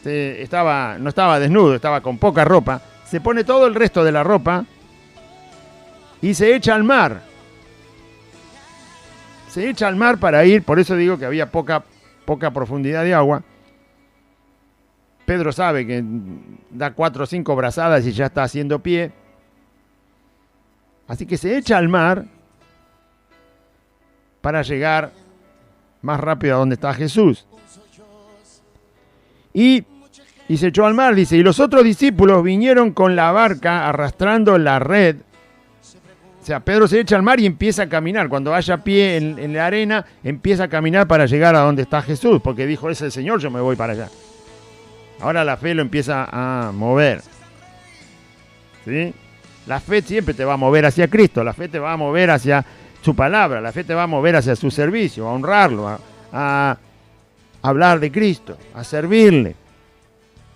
no estaba desnudo, estaba con poca ropa, se pone todo el resto de la ropa y se echa al mar. Se echa al mar para ir, por eso digo que había poca profundidad de agua. Pedro sabe que da 4 o 5 brazadas y ya está haciendo pie. Así que se echa al mar para llegar más rápido a donde está Jesús. Y se echó al mar, dice, y los otros discípulos vinieron con la barca arrastrando la red. O sea, Pedro se echa al mar y empieza a caminar. Cuando haya pie en la arena, empieza a caminar para llegar a donde está Jesús, porque dijo, es el Señor, yo me voy para allá. Ahora la fe lo empieza a mover. ¿Sí? La fe siempre te va a mover hacia Cristo, la fe te va a mover hacia su palabra, la fe te va a mover hacia su servicio, a honrarlo, a hablar de Cristo, a servirle.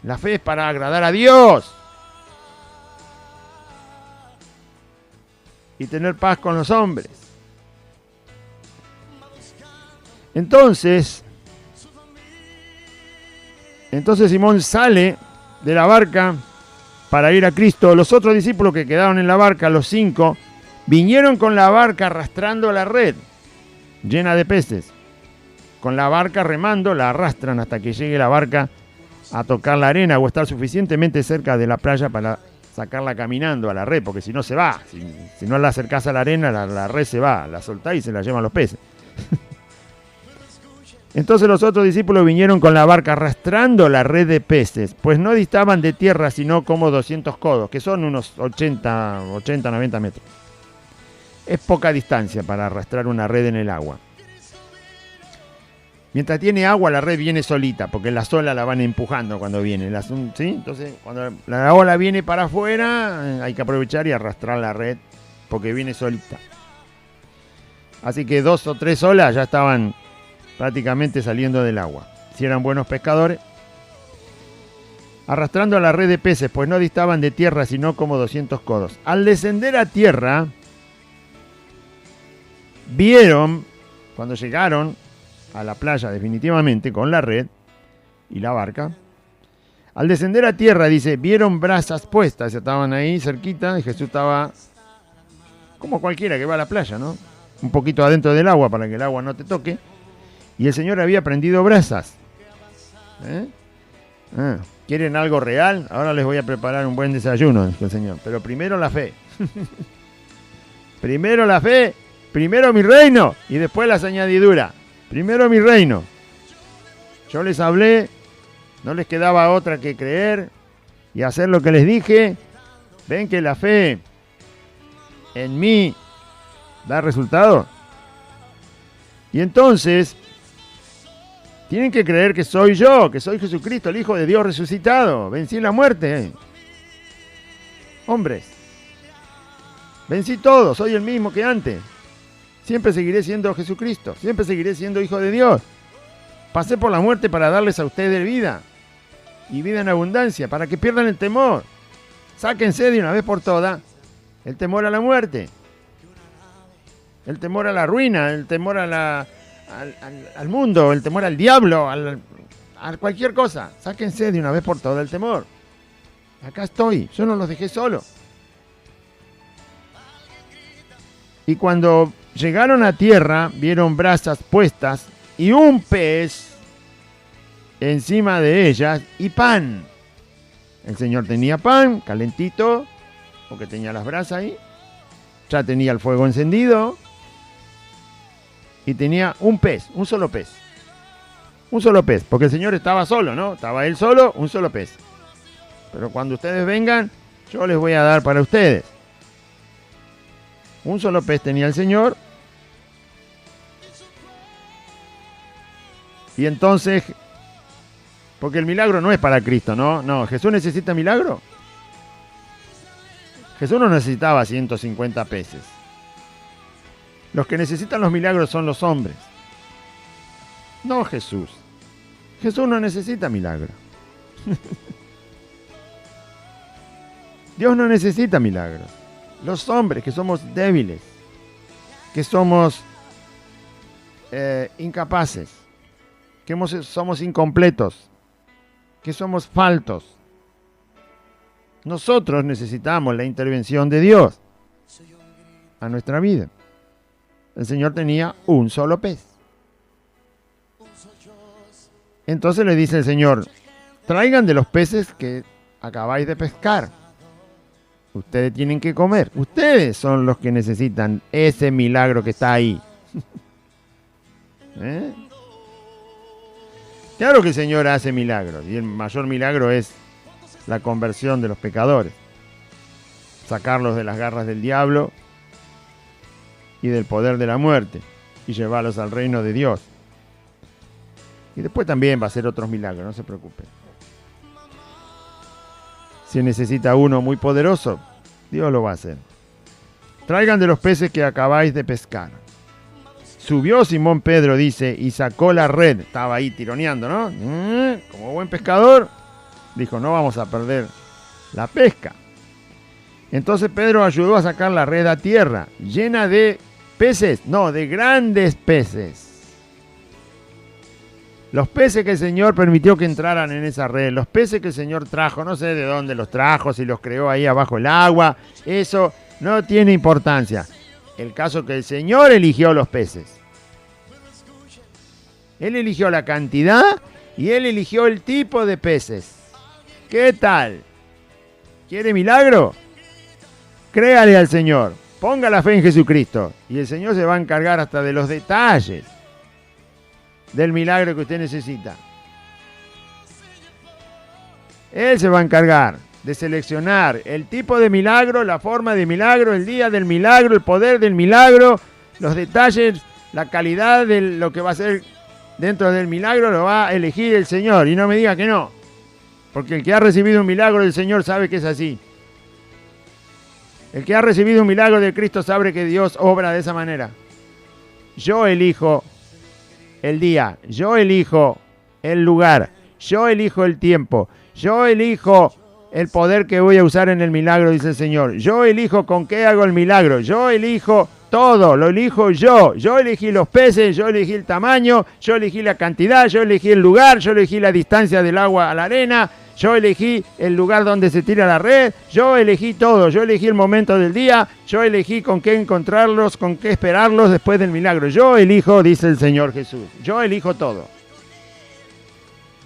La fe es para agradar a Dios y tener paz con los hombres. Entonces Simón sale de la barca para ir a Cristo. Los otros discípulos que quedaron en la barca, los 5, vinieron con la barca arrastrando la red llena de peces. Con la barca remando, la arrastran hasta que llegue la barca a tocar la arena o estar suficientemente cerca de la playa para sacarla caminando a la red, porque si no se va. Si no la acercás a la arena, la red se va, la soltás y se la llevan los peces. Entonces los otros discípulos vinieron con la barca arrastrando la red de peces, pues no distaban de tierra sino como 200 codos, que son unos 80, 90 metros. Es poca distancia para arrastrar una red en el agua. Mientras tiene agua, la red viene solita, porque la olas la van empujando cuando viene. ¿Sí? Entonces, cuando la ola viene para afuera, hay que aprovechar y arrastrar la red, porque viene solita. Así que 2 o 3 olas ya estaban prácticamente saliendo del agua. Si eran buenos pescadores. Arrastrando la red de peces, pues no distaban de tierra, sino como 200 codos. Al descender a tierra, vieron, cuando llegaron a la playa definitivamente con la red y la barca, al descender a tierra, dice, vieron brasas puestas, estaban ahí cerquita y Jesús estaba como cualquiera que va a la playa, ¿no? Un poquito adentro del agua para que el agua no te toque, y el Señor había prendido brasas. ¿Quieren algo real? Ahora les voy a preparar un buen desayuno, dijo el Señor, pero primero la fe. Primero la fe, primero mi reino y después las añadiduras. Primero mi reino. Yo les hablé, no les quedaba otra que creer y hacer lo que les dije. Ven que la fe en mí da resultado. Y entonces tienen que creer que soy yo, que soy Jesucristo, el Hijo de Dios resucitado. Vencí la muerte. Hombres, vencí todo, soy el mismo que antes. Siempre seguiré siendo Jesucristo, siempre seguiré siendo Hijo de Dios. Pasé por la muerte para darles a ustedes vida, y vida en abundancia, para que pierdan el temor. Sáquense de una vez por todas el temor a la muerte. el temor a la ruina, el temor al mundo, el temor al diablo, a cualquier cosa. Sáquense de una vez por todas el temor. Acá estoy, yo no los dejé solos. Y cuando llegaron a tierra, vieron brasas puestas y un pez encima de ellas y pan. El Señor tenía pan calentito, porque tenía las brasas ahí. Ya tenía el fuego encendido. Y tenía un pez, un solo pez. Un solo pez, porque el Señor estaba solo, ¿no? Estaba él solo, un solo pez. Pero cuando ustedes vengan, yo les voy a dar para ustedes. Un solo pez tenía el Señor. Y entonces, porque el milagro no es para Cristo, ¿no? No, ¿Jesús necesita milagro? Jesús no necesitaba 150 peces. Los que necesitan los milagros son los hombres. No Jesús. Jesús no necesita milagro. Dios no necesita milagros. Los hombres que somos débiles, que somos incapaces, que somos incompletos, que somos faltos. Nosotros necesitamos la intervención de Dios a nuestra vida. El Señor tenía un solo pez. Entonces le dice el Señor, traigan de los peces que acabáis de pescar. Ustedes tienen que comer. Ustedes son los que necesitan ese milagro que está ahí. Claro que el Señor hace milagros. Y el mayor milagro es la conversión de los pecadores. Sacarlos de las garras del diablo y del poder de la muerte. Y llevarlos al reino de Dios. Y después también va a hacer otros milagros, no se preocupen. Si necesita uno muy poderoso, Dios lo va a hacer. Traigan de los peces que acabáis de pescar. Subió Simón Pedro, dice, y sacó la red. Estaba ahí tironeando, ¿no? Como buen pescador, dijo, no vamos a perder la pesca. Entonces Pedro ayudó a sacar la red a tierra, llena de peces, no, de grandes peces. Los peces que el Señor permitió que entraran en esa red, los peces que el Señor trajo, no sé de dónde los trajo, si los creó ahí abajo el agua, eso no tiene importancia. El caso es que el Señor eligió los peces. Él eligió la cantidad y Él eligió el tipo de peces. ¿Qué tal? ¿Quiere milagro? Créale al Señor, ponga la fe en Jesucristo y el Señor se va a encargar hasta de los detalles del milagro que usted necesita. Él se va a encargar de seleccionar el tipo de milagro, la forma de milagro, el día del milagro, el poder del milagro, los detalles, la calidad de lo que va a ser dentro del milagro, lo va a elegir el Señor. Y no me diga que no, porque el que ha recibido un milagro del Señor sabe que es así. El que ha recibido un milagro de Cristo sabe que Dios obra de esa manera. Yo elijo el día, yo elijo el lugar, yo elijo el tiempo, yo elijo el poder que voy a usar en el milagro, dice el Señor. Yo elijo con qué hago el milagro, yo elijo todo, lo elijo yo. Yo elegí los peces, yo elegí el tamaño, yo elegí la cantidad, yo elegí el lugar, yo elegí la distancia del agua a la arena, yo elegí el lugar donde se tira la red, yo elegí todo, yo elegí el momento del día, yo elegí con qué encontrarlos, con qué esperarlos después del milagro. Yo elijo, dice el Señor Jesús, yo elijo todo.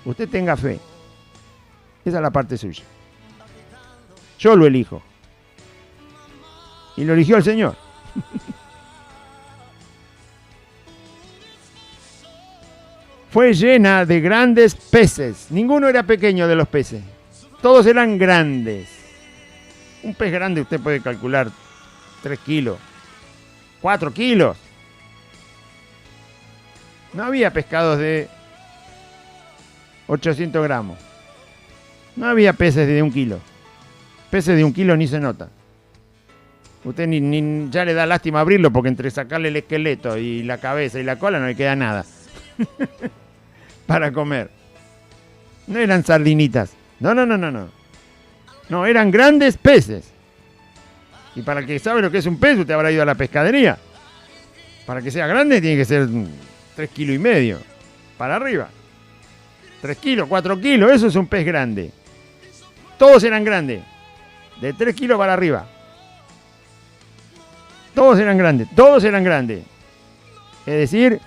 Usted tenga fe. Esa es la parte suya. Yo lo elijo. Y lo eligió el Señor. Fue llena de grandes peces. Ninguno era pequeño de los peces. Todos eran grandes. Un pez grande usted puede calcular 3 kilos, 4 kilos. No había pescados de 800 gramos. No había peces de 1 kilo. Peces de 1 kilo ni se nota. Usted ni ya le da lástima abrirlo porque entre sacarle el esqueleto y la cabeza y la cola no le queda nada. Para comer. No eran sardinitas. No. No, eran grandes peces. Y para el que sabe lo que es un pez, usted habrá ido a la pescadería. Para que sea grande tiene que ser 3,5 kilos para arriba. 3 kilos, 4 kilos, eso es un pez grande. Todos eran grandes, de 3 kilos para arriba. Todos eran grandes. Es decir,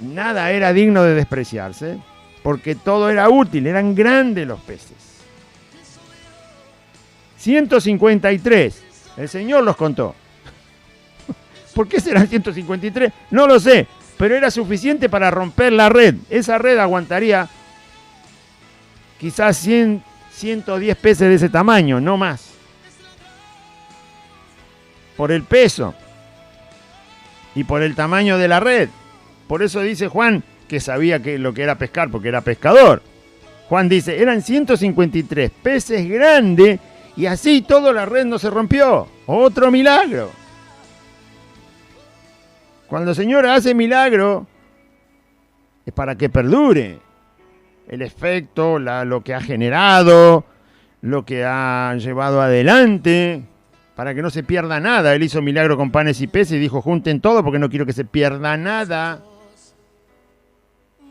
nada era digno de despreciarse, porque todo era útil, eran grandes los peces. 153, el Señor los contó. ¿Por qué serán 153? No lo sé, pero era suficiente para romper la red. Esa red aguantaría quizás 110 peces de ese tamaño, no más. Por el peso y por el tamaño de la red. Por eso dice Juan que sabía lo que era pescar, porque era pescador. Juan dice, eran 153 peces grandes y así toda la red no se rompió. Otro milagro. Cuando el Señor hace milagro, es para que perdure el efecto, lo que ha generado, lo que ha llevado adelante, para que no se pierda nada. Él hizo milagro con panes y peces y dijo, junten todo porque no quiero que se pierda nada.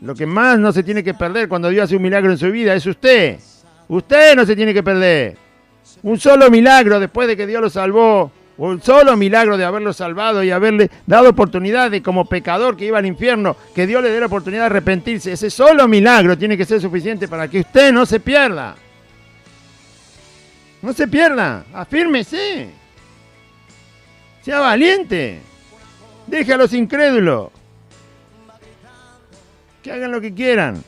Lo que más no se tiene que perder cuando Dios hace un milagro en su vida es usted. Usted no se tiene que perder. Un solo milagro después de que Dios lo salvó, un solo milagro de haberlo salvado y haberle dado oportunidad de, como pecador que iba al infierno, que Dios le dé la oportunidad de arrepentirse. Ese solo milagro tiene que ser suficiente para que usted no se pierda. No se pierda, afírmese. Sea valiente. Deje a los incrédulos que hagan lo que quieran.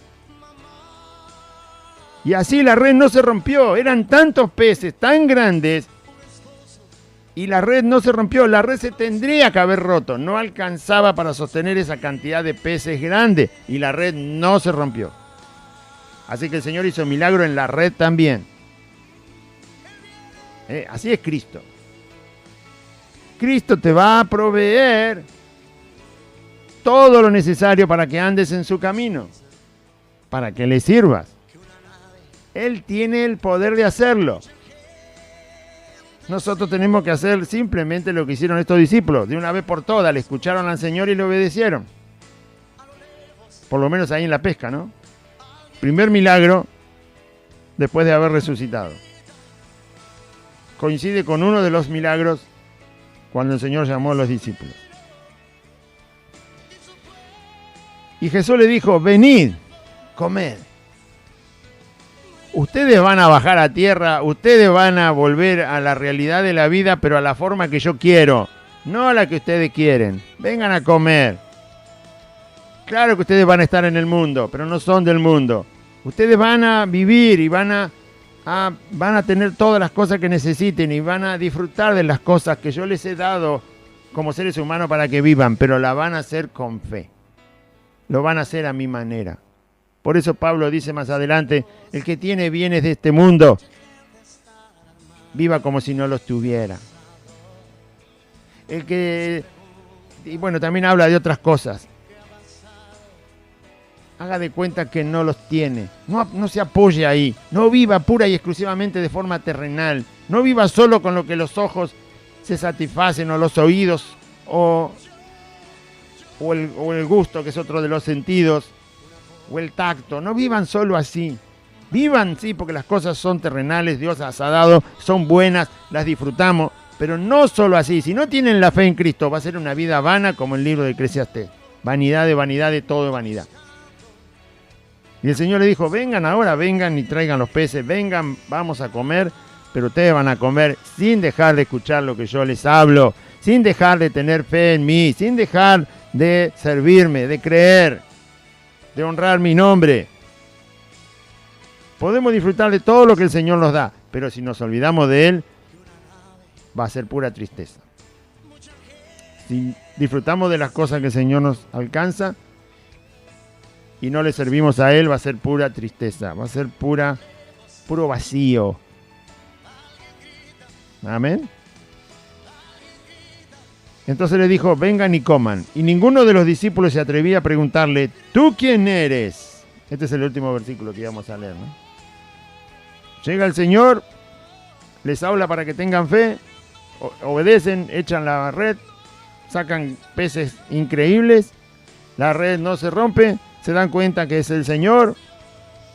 Y así la red no se rompió. Eran tantos peces tan grandes y la red no se rompió. La red se tendría que haber roto. No alcanzaba para sostener esa cantidad de peces grandes y la red no se rompió. Así que el Señor hizo milagro en la red también. Así es Cristo. Cristo te va a proveer todo lo necesario para que andes en su camino, para que le sirvas. Él tiene el poder de hacerlo. Nosotros tenemos que hacer simplemente lo que hicieron estos discípulos. De una vez por todas, le escucharon al Señor y le obedecieron. Por lo menos ahí en la pesca, ¿no? Primer milagro después de haber resucitado. Coincide con uno de los milagros cuando el Señor llamó a los discípulos. Y Jesús le dijo, venid, comed. Ustedes van a bajar a tierra, ustedes van a volver a la realidad de la vida, pero a la forma que yo quiero, no a la que ustedes quieren. Vengan a comer. Claro que ustedes van a estar en el mundo, pero no son del mundo. Ustedes van a vivir y van a tener todas las cosas que necesiten y van a disfrutar de las cosas que yo les he dado como seres humanos para que vivan, pero la van a hacer con fe. Lo van a hacer a mi manera. Por eso Pablo dice más adelante, el que tiene bienes de este mundo, viva como si no los tuviera. Y bueno, también habla de otras cosas. Haga de cuenta que no los tiene. No se apoye ahí. No viva pura y exclusivamente de forma terrenal. No viva solo con lo que los ojos se satisfacen o los oídos o el gusto, que es otro de los sentidos, o el tacto. No vivan solo así. Vivan, sí, porque las cosas son terrenales, Dios las ha dado, son buenas, las disfrutamos, pero no solo así. Si no tienen la fe en Cristo, va a ser una vida vana como el libro de Eclesiastés. Vanidad, de todo vanidad. Y el Señor le dijo, vengan ahora, vengan y traigan los peces, vengan, vamos a comer, pero ustedes van a comer sin dejar de escuchar lo que yo les hablo, sin dejar de tener fe en mí, sin dejar de servirme, de creer, de honrar mi nombre. Podemos disfrutar de todo lo que el Señor nos da, pero si nos olvidamos de Él, va a ser pura tristeza. Si disfrutamos de las cosas que el Señor nos alcanza y no le servimos a Él, va a ser pura tristeza, va a ser puro vacío. Amén. Entonces le dijo, vengan y coman. Y ninguno de los discípulos se atrevía a preguntarle, ¿tú quién eres? Este es el último versículo que íbamos a leer, ¿no? Llega el Señor, les habla para que tengan fe, obedecen, echan la red sacan peces increíbles, la red no se rompe, se dan cuenta que es el Señor,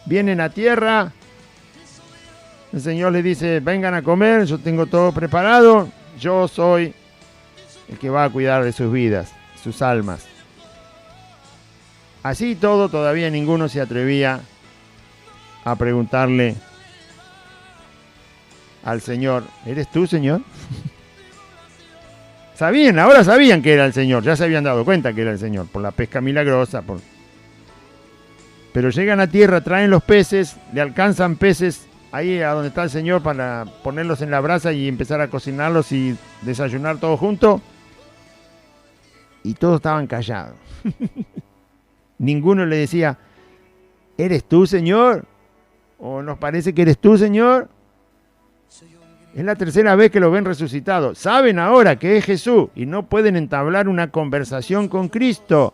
vienen a tierra, el Señor les dice, vengan a comer, yo tengo todo preparado, yo soy el que va a cuidar de sus vidas, sus almas. Así todo, todavía ninguno se atrevía a preguntarle al Señor, ¿eres tú, Señor? Ahora sabían que era el Señor, ya se habían dado cuenta que era el Señor, por la pesca milagrosa. Pero llegan a tierra, traen los peces, le alcanzan peces ahí a donde está el Señor para ponerlos en la brasa y empezar a cocinarlos y desayunar todos juntos. Y todos estaban callados. Ninguno le decía, ¿eres tú, Señor? ¿O nos parece que eres tú, Señor? Es la tercera vez que lo ven resucitado. Saben ahora que es Jesús y no pueden entablar una conversación con Cristo.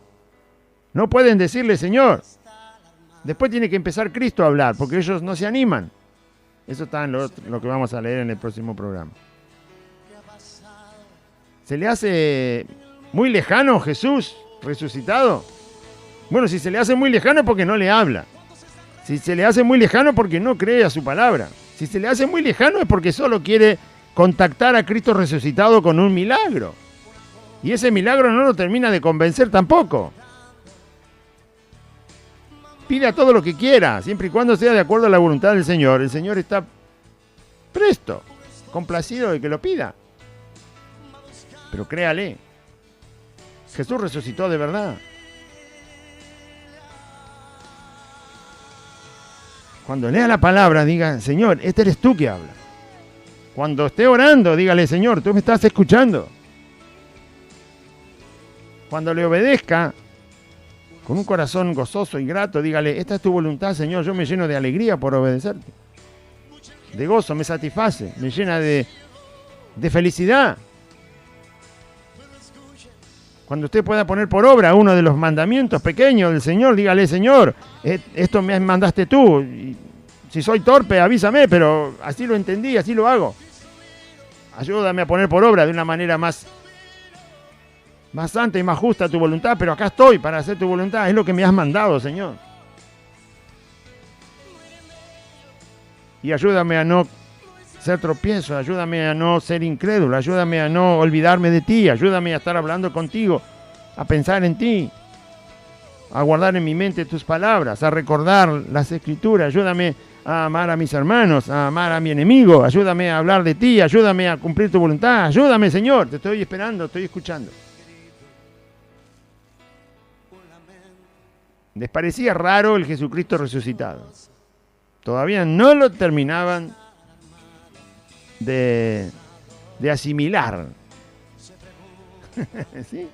No pueden decirle, Señor. Después tiene que empezar Cristo a hablar, porque ellos no se animan. Eso está en lo que vamos a leer en el próximo programa. ¿Se le hace muy lejano Jesús resucitado? Bueno, si se le hace muy lejano es porque no le habla. Si se le hace muy lejano es porque no cree a su palabra. Si se le hace muy lejano es porque solo quiere contactar a Cristo resucitado con un milagro. Y ese milagro no lo termina de convencer tampoco. Pida todo lo que quiera, siempre y cuando sea de acuerdo a la voluntad del Señor. El Señor está presto, complacido de que lo pida. Pero créale, Jesús resucitó de verdad. Cuando lea la palabra, diga, Señor, este eres tú que habla. Cuando esté orando, dígale, Señor, tú me estás escuchando. Cuando le obedezca, con un corazón gozoso y grato, dígale, esta es tu voluntad, Señor, yo me lleno de alegría por obedecerte. De gozo, me satisface, me llena de felicidad. Cuando usted pueda poner por obra uno de los mandamientos pequeños del Señor, dígale, Señor, esto me mandaste tú. Y si soy torpe, avísame, pero así lo entendí, así lo hago. Ayúdame a poner por obra de una manera más santa y más justa tu voluntad, pero acá estoy para hacer tu voluntad. Es lo que me has mandado, Señor. Y ayúdame a no ser tropiezo, ayúdame a no ser incrédulo, ayúdame a no olvidarme de ti, ayúdame a estar hablando contigo, a pensar en ti, a guardar en mi mente tus palabras, a recordar las Escrituras, ayúdame a amar a mis hermanos, a amar a mi enemigo, ayúdame a hablar de ti, ayúdame a cumplir tu voluntad, ayúdame, Señor, te estoy esperando, estoy escuchando. Les parecía raro el Jesucristo resucitado. Todavía no lo terminaban de asimilar. ¿Sí?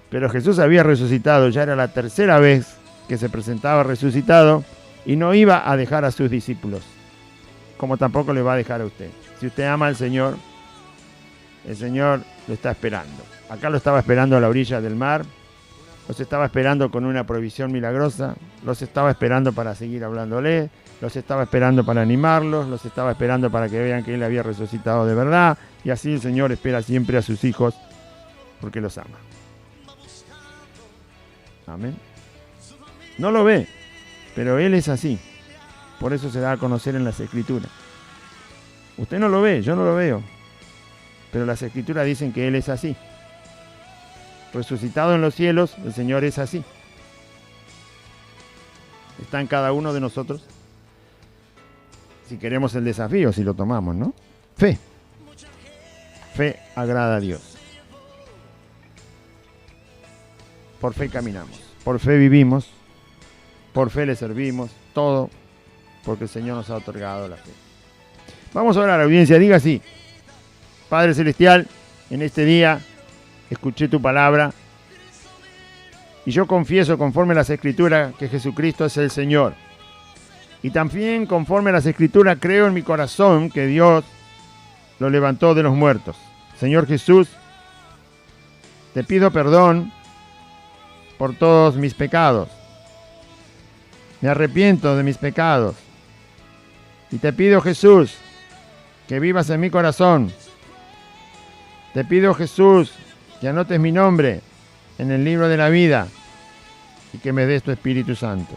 Pero Jesús había resucitado, ya era la tercera vez que se presentaba resucitado y no iba a dejar a sus discípulos, como tampoco le va a dejar a usted. Si usted ama al Señor, el Señor lo está esperando. Acá lo estaba esperando a la orilla del mar, los estaba esperando con una provisión milagrosa, los estaba esperando para seguir hablándole, los estaba esperando para animarlos, los estaba esperando para que vean que Él había resucitado de verdad, y así el Señor espera siempre a sus hijos porque los ama. Amén. No lo ve, pero Él es así. Por eso se da a conocer en las Escrituras. Usted no lo ve, yo no lo veo, pero las Escrituras dicen que Él es así. Resucitado en los cielos, el Señor es así. Está en cada uno de nosotros. Si queremos el desafío, si lo tomamos, ¿no? Fe. Fe agrada a Dios. Por fe caminamos, por fe vivimos, por fe le servimos, todo porque el Señor nos ha otorgado la fe. Vamos a orar, audiencia, diga así: Padre Celestial, en este día escuché tu palabra y yo confieso conforme a las Escrituras que Jesucristo es el Señor. Y también conforme a las Escrituras creo en mi corazón que Dios lo levantó de los muertos. Señor Jesús, te pido perdón por todos mis pecados. Me arrepiento de mis pecados. Y te pido, Jesús, que vivas en mi corazón Te pido, Jesús, que anotes mi nombre en el libro de la vida y que me des tu Espíritu Santo.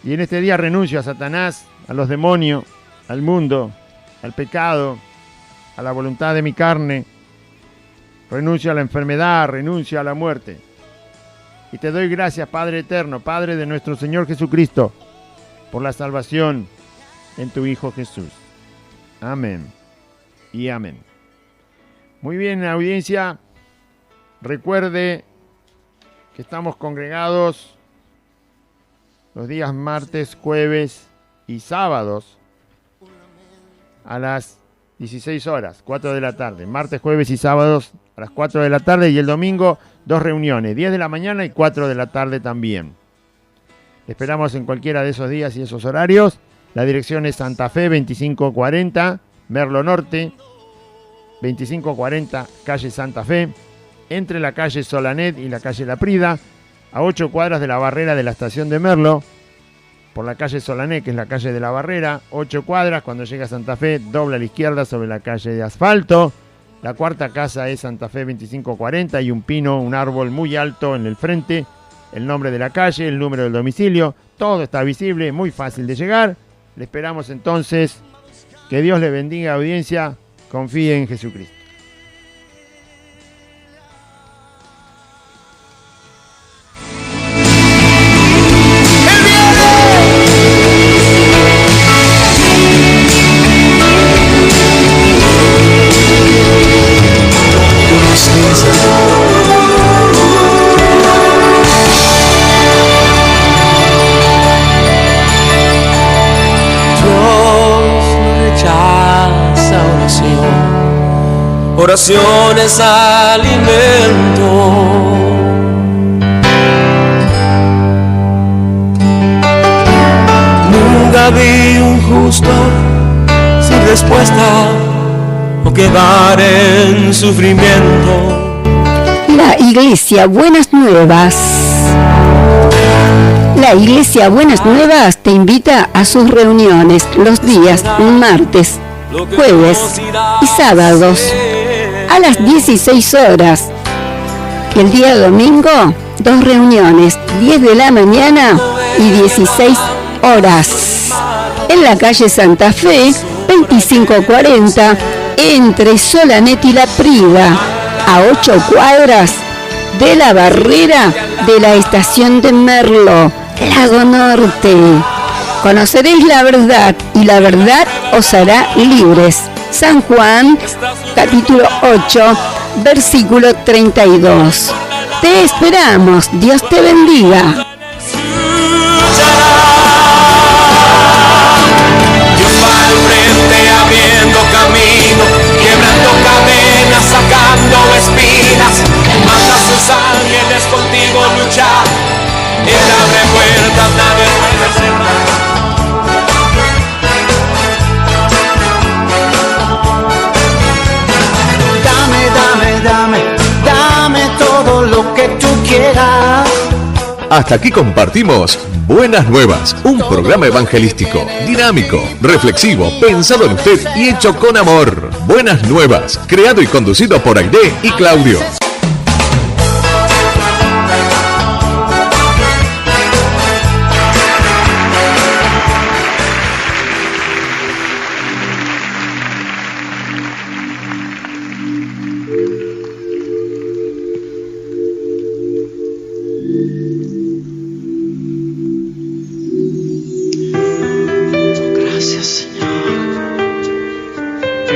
Y en este día renuncio a Satanás, a los demonios, al mundo, al pecado, a la voluntad de mi carne. Renuncio a la enfermedad, renuncio a la muerte. Y te doy gracias, Padre eterno, Padre de nuestro Señor Jesucristo, por la salvación en tu Hijo Jesús. Amén y amén. Muy bien, audiencia. Recuerde que estamos congregados los días martes, jueves y sábados a las 16 horas, 4 de la tarde. Martes, jueves y sábados a las 4 de la tarde, y el domingo 2 reuniones, 10 de la mañana y 4 de la tarde también. Le esperamos en cualquiera de esos días y esos horarios. La dirección es Santa Fe 2540, Merlo Norte, 2540, calle Santa Fe, entre la calle Solanet y la calle La Prida, a 8 cuadras de la barrera de la estación de Merlo, por la calle Solanet, que es la calle de la barrera, 8 cuadras, cuando llega a Santa Fe, dobla a la izquierda sobre la calle de asfalto. La cuarta casa es Santa Fe 2540 y un pino, un árbol muy alto en el frente, el nombre de la calle, el número del domicilio, todo está visible, muy fácil de llegar. Le esperamos entonces. Que Dios le bendiga, audiencia. Confíe en Jesucristo. Oración es alimento. Nunca vi un justo sin respuesta o quedar en sufrimiento. La Iglesia Buenas Nuevas. La Iglesia Buenas Nuevas te invita a sus reuniones los días martes, jueves y sábados a las 16 horas. Y el día domingo, 2 reuniones, 10 de la mañana y 16 horas. En la calle Santa Fe, 2540, entre Solanet y La Prida, a 8 cuadras de la barrera de la estación de Merlo, Lago Norte. Conoceréis la verdad y la verdad os hará libres. San Juan, capítulo 8, versículo 32. Te esperamos. Dios te bendiga. Dios va al frente abriendo camino, quebrando cadenas, sacando espinas. Manda a sus ángeles contigo luchar. Él abre puertas, nadie puede cerrar. Dame todo lo que tú quieras. Hasta aquí compartimos Buenas Nuevas, un programa evangelístico, dinámico, reflexivo, pensado en usted y hecho con amor. Buenas Nuevas, creado y conducido por Aide y Claudio.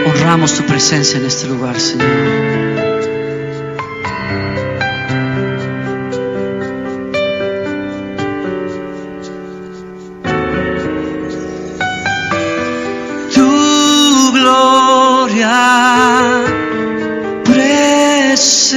Honramos tu presencia en este lugar, Señor. Tu gloria, presencia